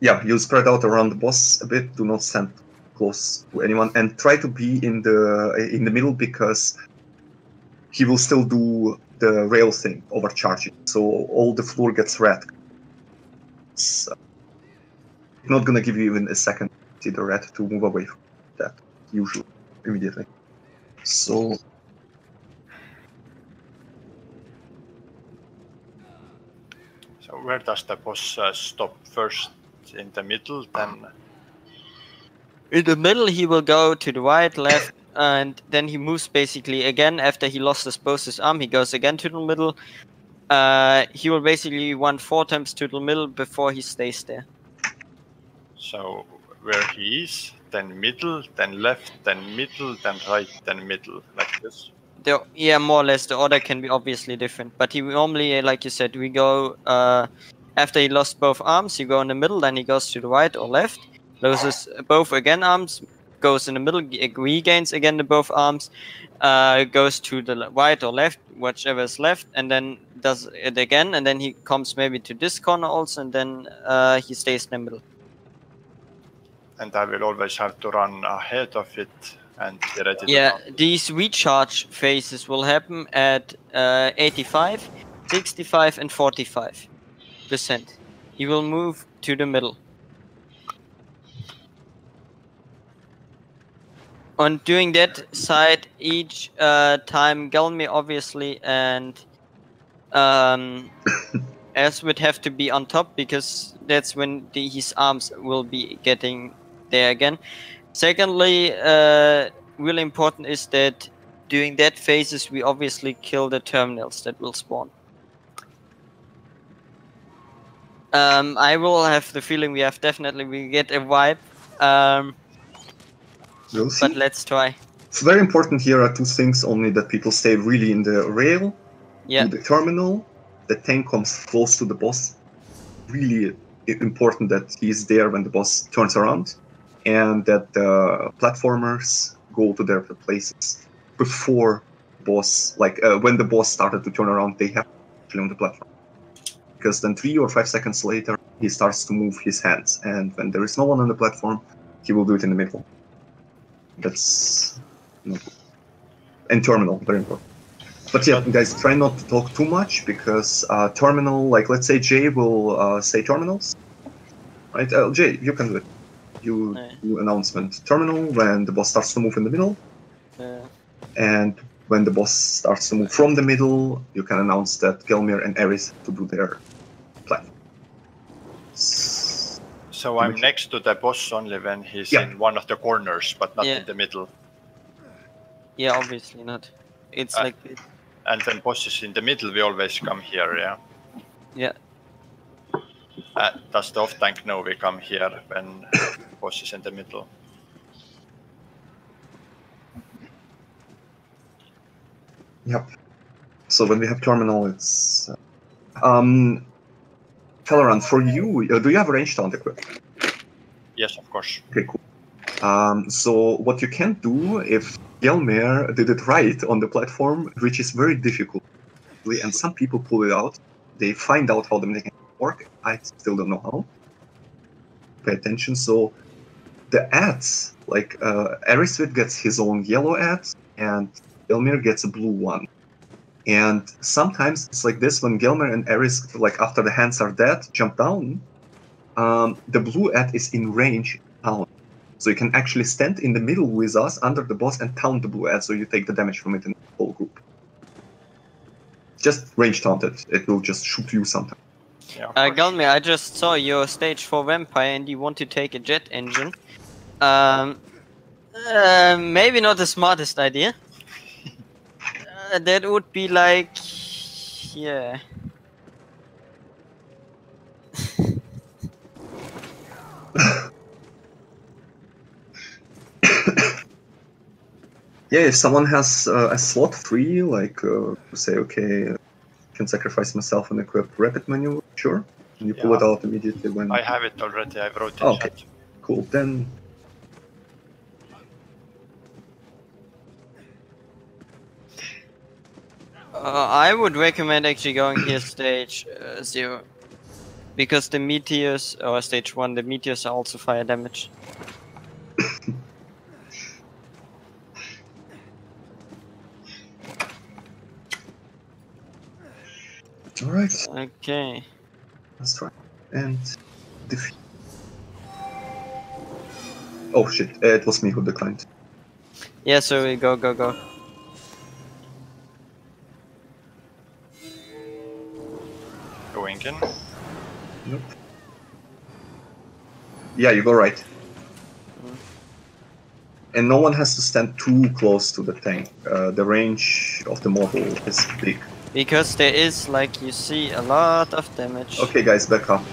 Yeah, you spread out around the boss a bit. Do not stand close to anyone, and try to be in the middle, because he will still do the rail thing, overcharging. So all the floor gets red. It's not gonna give you even a second to see the red to move away from that, usually, immediately. So where does the boss stop? First in the middle, then? In the middle, he will go to the right, left, and then he moves basically again after he lost his arm. He goes again to the middle. He will basically run 4 times to the middle before he stays there. So where he is, then middle, then left, then middle, then right, then middle, like this? Yeah, more or less. The order can be obviously different, but he normally, like you said, we go after he lost both arms, you go in the middle, then he goes to the right or left, loses both again arms, goes in the middle, regains again the both arms, goes to the right or left, whichever is left, and then does it again, and then he comes maybe to this corner also, and then he stays in the middle. And I will always have to run ahead of it and be ready to Yeah, jump. these recharge phases will happen at 85, 65, and 45%. He will move to the middle. On doing that side each time, Gelmi obviously and S would have to be on top, because that's when his arms will be getting there again. Secondly, really important is that during that phases we obviously kill the terminals that will spawn. I will have the feeling we get a wipe. We'll see. But let's try. It's very important here are two things only, that people stay really in the rail, Yeah. to the terminal, the tank comes close to the boss. Really important that he's there when the boss turns around, and that the platformers go to their places before boss, like when the boss started to turn around, they have to on the platform. Because then 3 or 5 seconds later, he starts to move his hands, and when there is no one on the platform, he will do it in the middle. That's and terminal, very important. But yeah, guys, try not to talk too much, because terminal, like let's say Jay will say terminals, right? Jay, you can do it. You do announcement terminal when the boss starts to move in the middle, and when the boss starts to move from the middle, you can announce that Gelmir and Eris to do their platform. So I'm next to the boss only when he's in one of the corners, but not in the middle. Yeah, obviously not. It's like. And when boss is in the middle, we always come here, yeah? Yeah. Does the off-tank know we come here when boss is in the middle? Yep. So when we have terminal, it's... Felloran, for you, do you have a range taunt equipped? Yes, of course. Okay, cool. So what you can do, if Gelmir did it right on the platform, which is very difficult, and some people pull it out, they find out how the mechanics work. I still don't know how. Pay attention. So the ads, like Eriswit gets his own yellow ad, and Gelmir gets a blue one. And sometimes it's like this, when Gelmir and Eris, like after the hands are dead, jump down, the blue ad is in range down. So you can actually stand in the middle with us under the boss and taunt the blue ad, so you take the damage from it in the whole group. Just range taunt it. It will just shoot you sometime. Yeah, Gelmir, I just saw your stage 4 vampire and you want to take a jet engine. Maybe not the smartest idea. That would be like... yeah. Yeah, if someone has a slot free, like say, okay, I can sacrifice myself and equip rapid menu, sure. And you pull it out immediately when... I have it already, I wrote it. Okay, cool, then... I would recommend actually going here stage 0. Because the meteors, or stage 1, the meteors are also fire damage. Alright. Okay. Let's try. And defeat. Oh shit, it was me who declined. Yeah, so we go. Going in? Nope. Yeah, you go right. And no one has to stand too close to the tank. The range of the model is big. Because there is, like you see, a lot of damage. Okay guys, back up.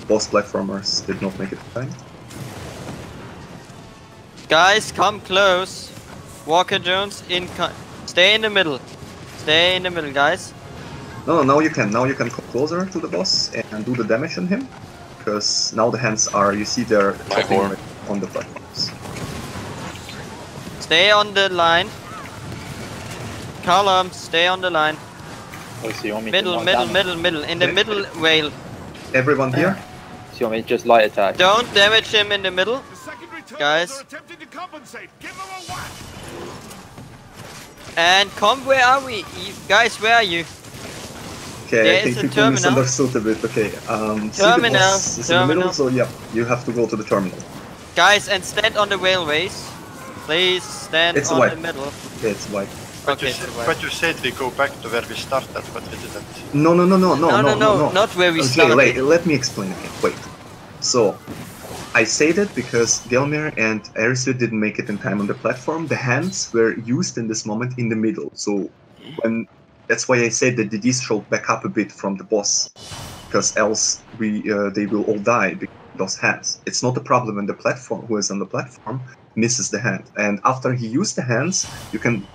Boss platformers did not make it in time. Guys, come close. Walker Jones, stay in the middle. Stay in the middle, guys. No, now you can. Now you can come closer to the boss and do the damage on him. Because now the hands are, you see they're on the platforms. stay on the line. Column, stay on the line. Oh, so you want me Middle, to middle, middle, middle. In the middle, whale. Everyone here? So you want me to just light attack? Don't damage him in the middle. The secondary terminals Guys. are attempting to compensate. Give them a whack. And come, where are we? Guys, where are you? Okay, There I think is a people terminal. misunderstood a bit. Okay, see the Terminal, boss is in the middle, terminal. so yeah, you have to go to the terminal. Guys, and stand on the railways. Please stand It's on white. the middle. Okay, it's white. Okay, But you said we go back to where we started, but we didn't. No, No, not where we Okay, started. let me explain again. Wait. So, I say that because Gelmir and Erisir didn't make it in time on the platform. The hands were used in this moment in the middle. So, that's why I said that the Ds should back up a bit from the boss, because else they will all die because of those hands. It's not a problem when the platform, who is on the platform, misses the hand. And after he used the hands, you can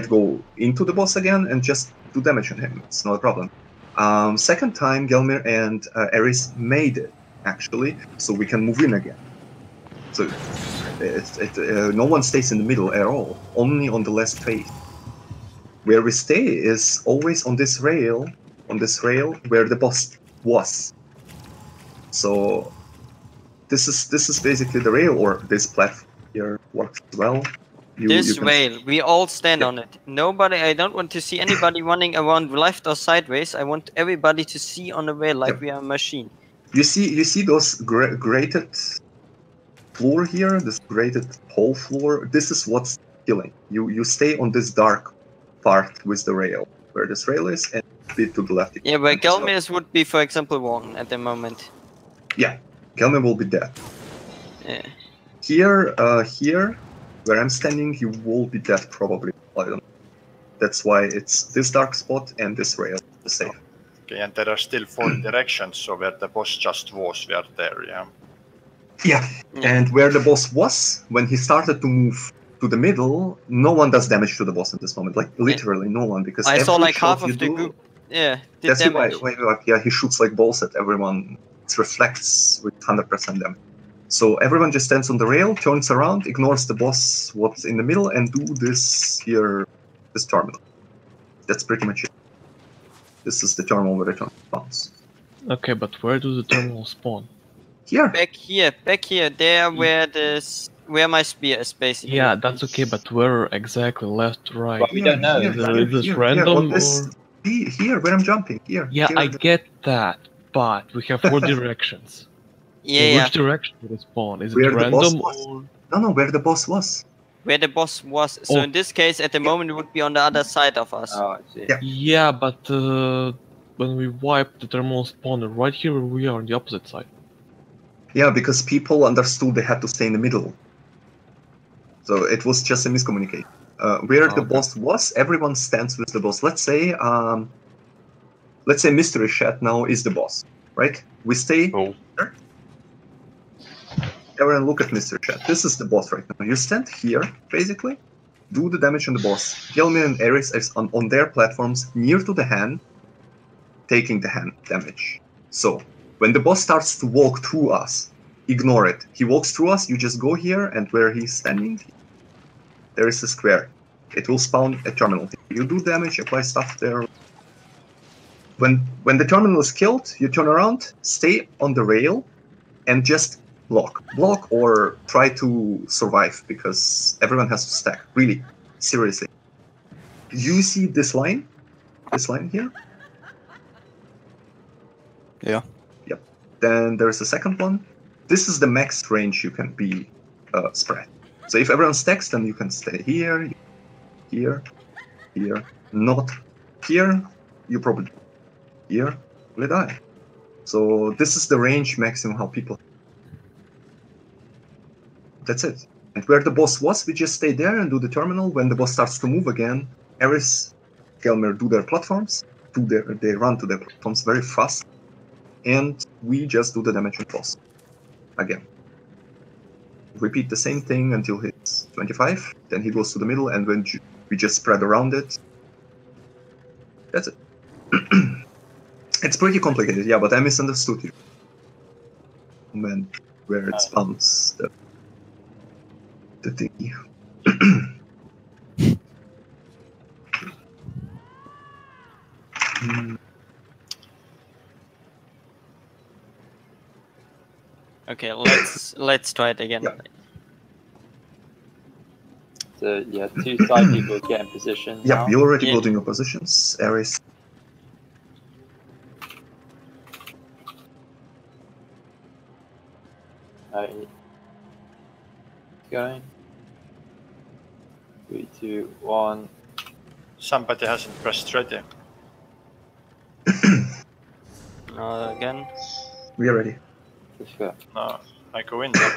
go into the boss again and just do damage on him. It's not a problem. Second time, Gelmir and Eris made it, actually, so we can move in again. So no one stays in the middle at all, only on the last phase. Where we stay is always on this rail where the boss was. So this is basically the rail, or this platform here works as well. This can- rail, we all stand Yeah. on it. Nobody, I don't want to see anybody running around left or sideways. I want everybody to see on the rail like Yep. we are a machine. You see those grated floor here, this grated hole floor. This is what's killing. You stay on this dark part with the rail, where this rail is, and a bit to the left. Yeah, but as well. Gelmir's would be, for example, one at the moment. Yeah, Gelmir will be dead. Yeah. Here, where I'm standing, you will be dead probably. I don't know. That's why it's this dark spot and this rail to save. Okay, and there are still 4 directions, so where the boss just was, we are there, yeah. Yeah, and where the boss was, when he started to move to the middle, no one does damage to the boss at this moment. Like, literally no one, because I saw every like shot half you of the do- group. Yeah, did That's damage. why he shoots like balls at everyone. It reflects with 100% damage. So everyone just stands on the rail, turns around, ignores the boss, what's in the middle, and do this here, this terminal. That's pretty much it. This is the terminal where the terminal spawns. Okay, but where do the terminals spawn? Here. Back here, there where my spear is basically. Yeah, that's okay, but where exactly? Left, right? But we don't know. Is this random or? Here, where I'm jumping, here. Yeah, here. I get that, but we have 4 directions. Yeah, In yeah. which direction will it spawn? Is Where it the boss random was. or? No, where the boss was. Where the boss was. So Oh. in this case, at the moment, it would be on the other side of us. Oh, I see. Yeah. Yeah, but when we wipe the terminal spawner right here, we are on the opposite side. Yeah, because people understood they had to stay in the middle. So it was just a miscommunication. Where the Okay. boss was, everyone stands with the boss. Let's say Mystery Chat now is the boss, right? We stay Oh. here. Everyone look at Mystery Chat. This is the boss right now. You stand here, basically, do the damage on the boss. Gelmir and Eris is on their platforms near to the hand, taking the hand damage. So, when the boss starts to walk through us, ignore it. He walks through us, you just go here, and where he's standing, there is a square. It will spawn a terminal. You do damage, apply stuff there. When the terminal is killed, you turn around, stay on the rail, and just block or try to survive, because everyone has to stack. Really, seriously. You see this line here? Yeah. Yep. Then there's a second one. This is the max range you can be spread. So if everyone stacks, then you can stay here, not here. You probably here will die. So this is the range maximum how people. That's it. And where the boss was, we just stay there and do the terminal. When the boss starts to move again, Eris, Gelmir do their platforms. They run to their platforms very fast, and we just do the damage on boss again. Repeat the same thing until he's 25. Then he goes to the middle, and when we just spread around it. That's it. It's pretty complicated, yeah, but I misunderstood you. Where it spawns the thingy. Okay, let's try it again. Yeah. So yeah, 2 side people get in position Yep, now. you already Yeah. built in your positions. Ares. Right. Going. 3, 2, 1. Somebody hasn't pressed ready. Again. We are ready. Let's go. No, I go in then.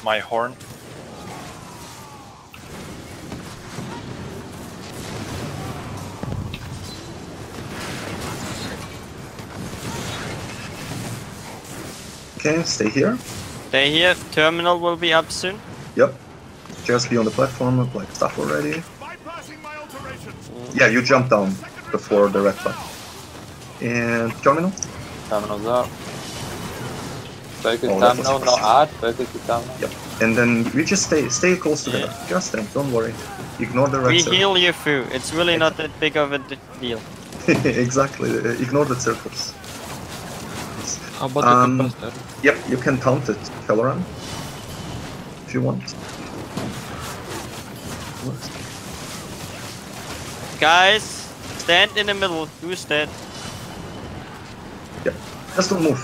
My horn. Okay, stay here. Stay here. Terminal will be up soon. Yep. Just be on the platform, like stuff already. Bypassing my alterations. Yeah, you jump down before the red button. And terminal? Terminal's up. Focus Oh, that was terminal, not add. Focus the terminal. Yep. And then we just stay close together. Yeah. Just stand, don't worry. Ignore the red We circle. heal you through. It's really not that big of a deal. Exactly. Ignore the circles. How about the capacitor? Yep, you can taunt it, Felloran. If you want. Guys, stand in the middle. Who's dead? Yep. Just don't move.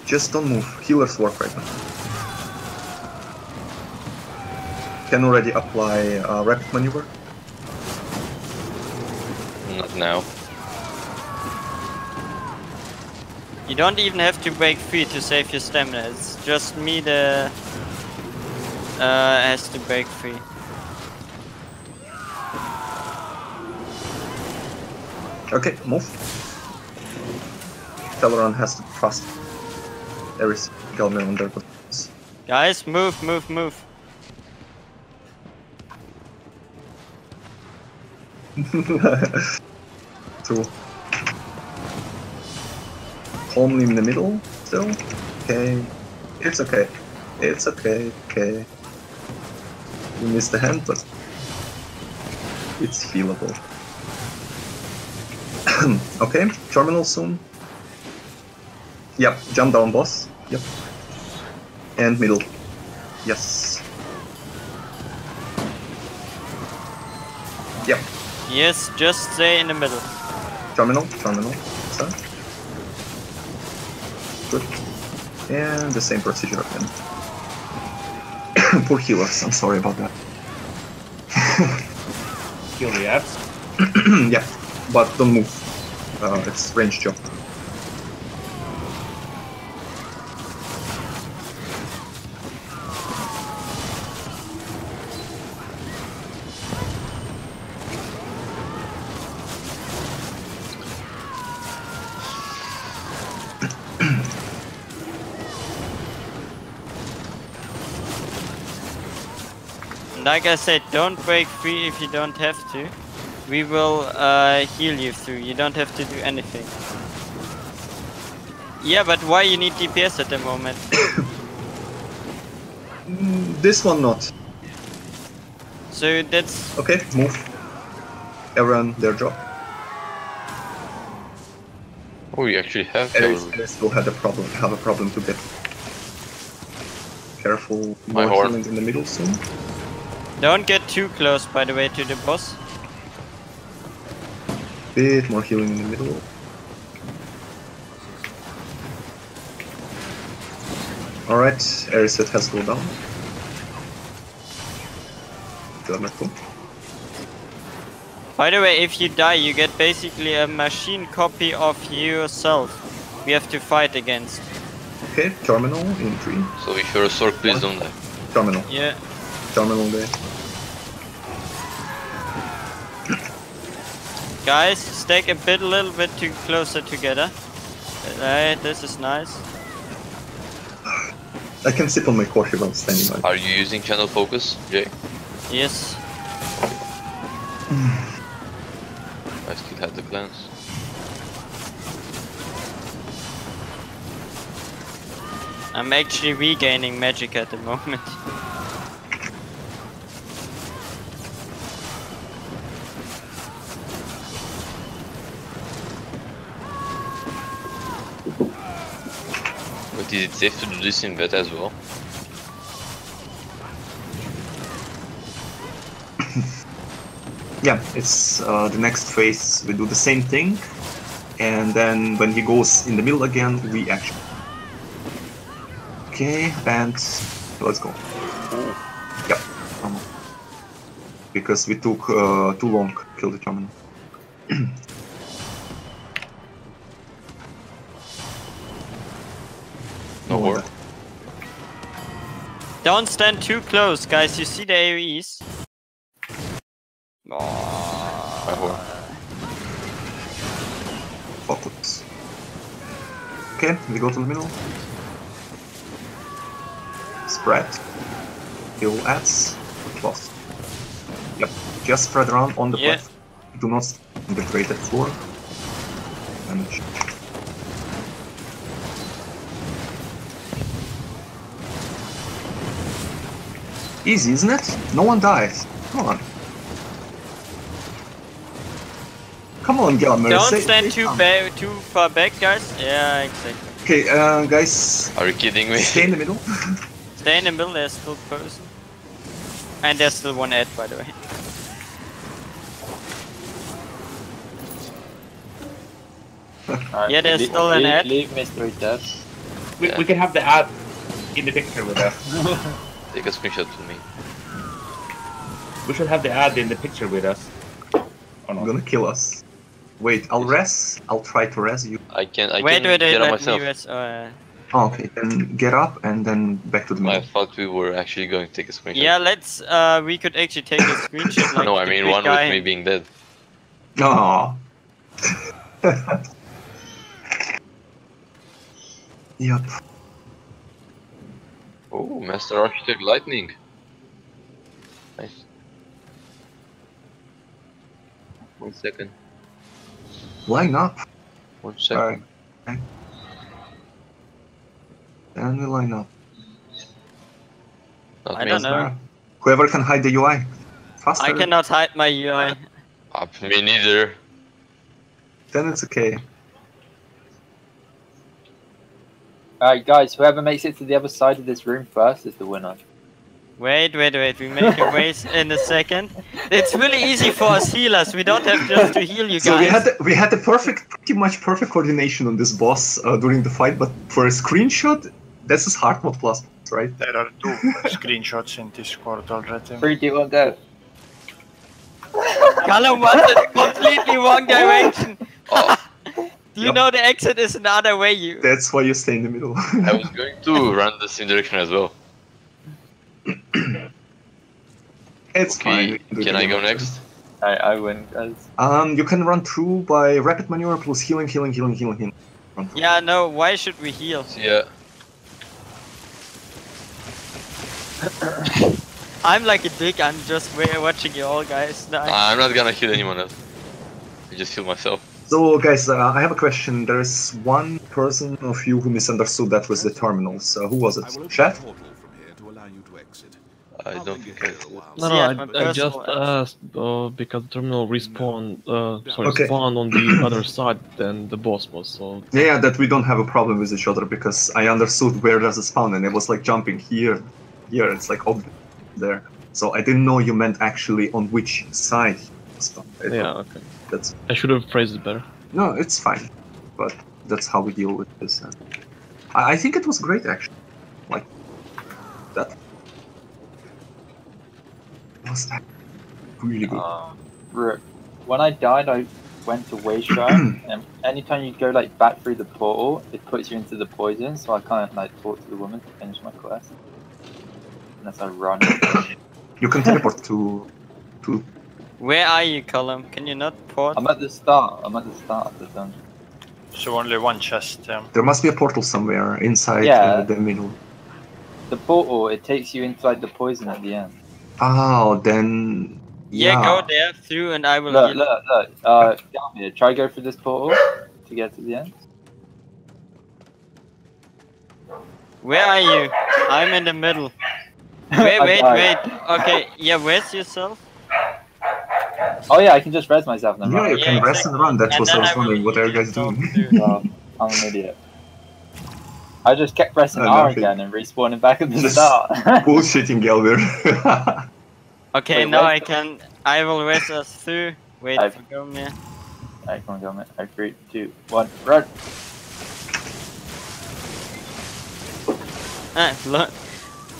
Just don't move. Healers work right now. Can already apply rapid maneuver. Not now. You don't even have to break free to save your stamina. It's just me that has to break free. Okay, move. Felloran has to trust. There is Galman on their positions. Guys, move, move, move. Two. Calmly in the middle, still. Okay. It's okay. It's okay. Okay. You missed the hand, but it's healable. Okay, terminal soon. Yep, jump down, boss. Yep. And middle. Yes. Yep. Yes, just stay in the middle. Terminal. Sir. Good. And the same procedure again. Poor healers, I'm sorry about that. Kill the apps. Yeah, but don't move. It's range job. Like I said, don't break free if you don't have to. We will heal you through. You don't have to do anything. Yeah, but why you need DPS at the moment? This one not. So that's... Okay, move. Everyone their job. Oh, we actually have Ares cavalry. will have a problem to get. Careful, My more horn. healing in the middle soon. Don't get too close, by the way, to the boss. Bit more healing in the middle. Alright, Ares has to go down. Wonderful. By the way, if you die, you get basically a machine copy of yourself. We have to fight against. Okay, terminal in 3. So if you're a sword, please don't die. Terminal. Yeah. Terminal there. Guys, stack a little bit too closer together. This is nice. I can sip on my coffee while standing on it. Are you using channel focus, Jay? Yes. I still have the plans. I'm actually regaining magic at the moment. But is it safe to do this in beta as well? Yeah, it's the next phase. We do the same thing, and then when he goes in the middle again, we action. Okay, and let's go. Yep. Because we took too long to kill the terminal. No more. Don't stand too close, guys. You see the AoEs? Focus. Okay, we go to the middle. Spread. Kill ads. Close. Yep. Just spread around on the platform. Do not stand in the created floor. Damage. Easy, isn't it? No one dies. Come on. Come on, Gelmer. Don't stand too far back, guys. Yeah, exactly. Okay, guys. Are you kidding me? Stay in the middle. Stay in the middle, there's still a person. And there's still one ad, by the way. Yeah, there's still an ad. Leave mystery deaths. We can have the ad in the picture with us. Take a screenshot with me. We should have the ad in the picture with us. Oh, no. Gonna kill us. Wait, I'll res. I'll try to res you. I can wait, get up let myself. me res. Oh, okay, then get up and then back to the middle. I thought we were actually going to take a screenshot. Yeah, let's. We could actually take a screenshot. Like no, I mean one with me being dead. Oh. Yep. Oh, Master Architect Lightning. Nice. 1 second. Line up. 1 second. Alright. Okay. And we line up. Not I me. don't know. Whoever can hide the UI. Faster. I cannot hide my UI. Me neither. Then it's okay. Alright, guys, whoever makes it to the other side of this room first is the winner. Wait, we make a race in a second. It's really easy for us healers, we don't have just to heal you guys. So we had the pretty much perfect coordination on this boss during the fight, but for a screenshot, this is hard mode plus, right? There are 2 screenshots in Discord already. 3, 2, 1, go. Callum went in a completely wrong direction. Do you know the exit is another way? You. That's why you stay in the middle. I was going to run the same direction as well. It's Okay, fine. can I go next? I win, guys. You can run through by rapid maneuver plus healing. Yeah, no, why should we heal? Yeah. I'm like a dick, I'm just watching you all guys die. I'm not gonna heal anyone else. I just heal myself. So guys, I have a question. There's one person of you who misunderstood that was the terminals. Who was it? Chat? I don't think I... No, I just asked because terminal spawned on the other side than the boss was, so... Yeah, that we don't have a problem with each other because I understood where does it spawn and it was like jumping here, it's like obvious there. So I didn't know you meant actually on which side it spawned. Yeah, okay. I should have phrased it better. No, it's fine, but that's how we deal with this. I think it was great actually, like that. Was really good. When I died, I went to Wayshrine, and anytime you go like back through the portal, it puts you into the poison. So I can't like talk to the woman to finish my quest unless I run. You can teleport to. Where are you, Callum? Can you not port? I'm at the start. I'm at the start of the dungeon. So only one chest. There must be a portal somewhere inside the middle. The portal, it takes you inside the poison at the end. Oh, then... Yeah, go there, through, and I will look, heal. Look. Down here. Try go through this portal to get to the end. Where are you? I'm in the middle. Wait. Okay, yeah, where's yourself? Oh yeah, I can just res myself and then run. Yeah, you can rest and run. That's what I was wondering. What are you guys doing? I'm an idiot. I just kept pressing R nothing. again and respawning back at the Just start. bullshitting Gelmir. Okay, Wait, now where's I will race us through. Wait I've- for Gomir. Alright, come on, go, man. 3, 2, 1, run! Ah, look.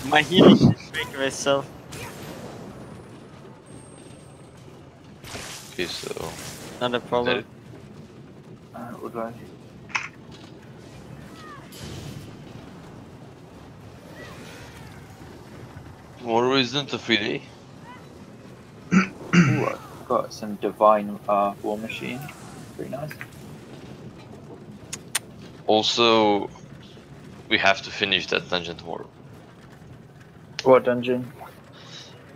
My healing didn't break myself. Okay, so Not a problem. What do I? tomorrow isn't a free day. Ooh, I've got some divine war machine. Pretty nice. Also, we have to finish that dungeon tomorrow. What dungeon?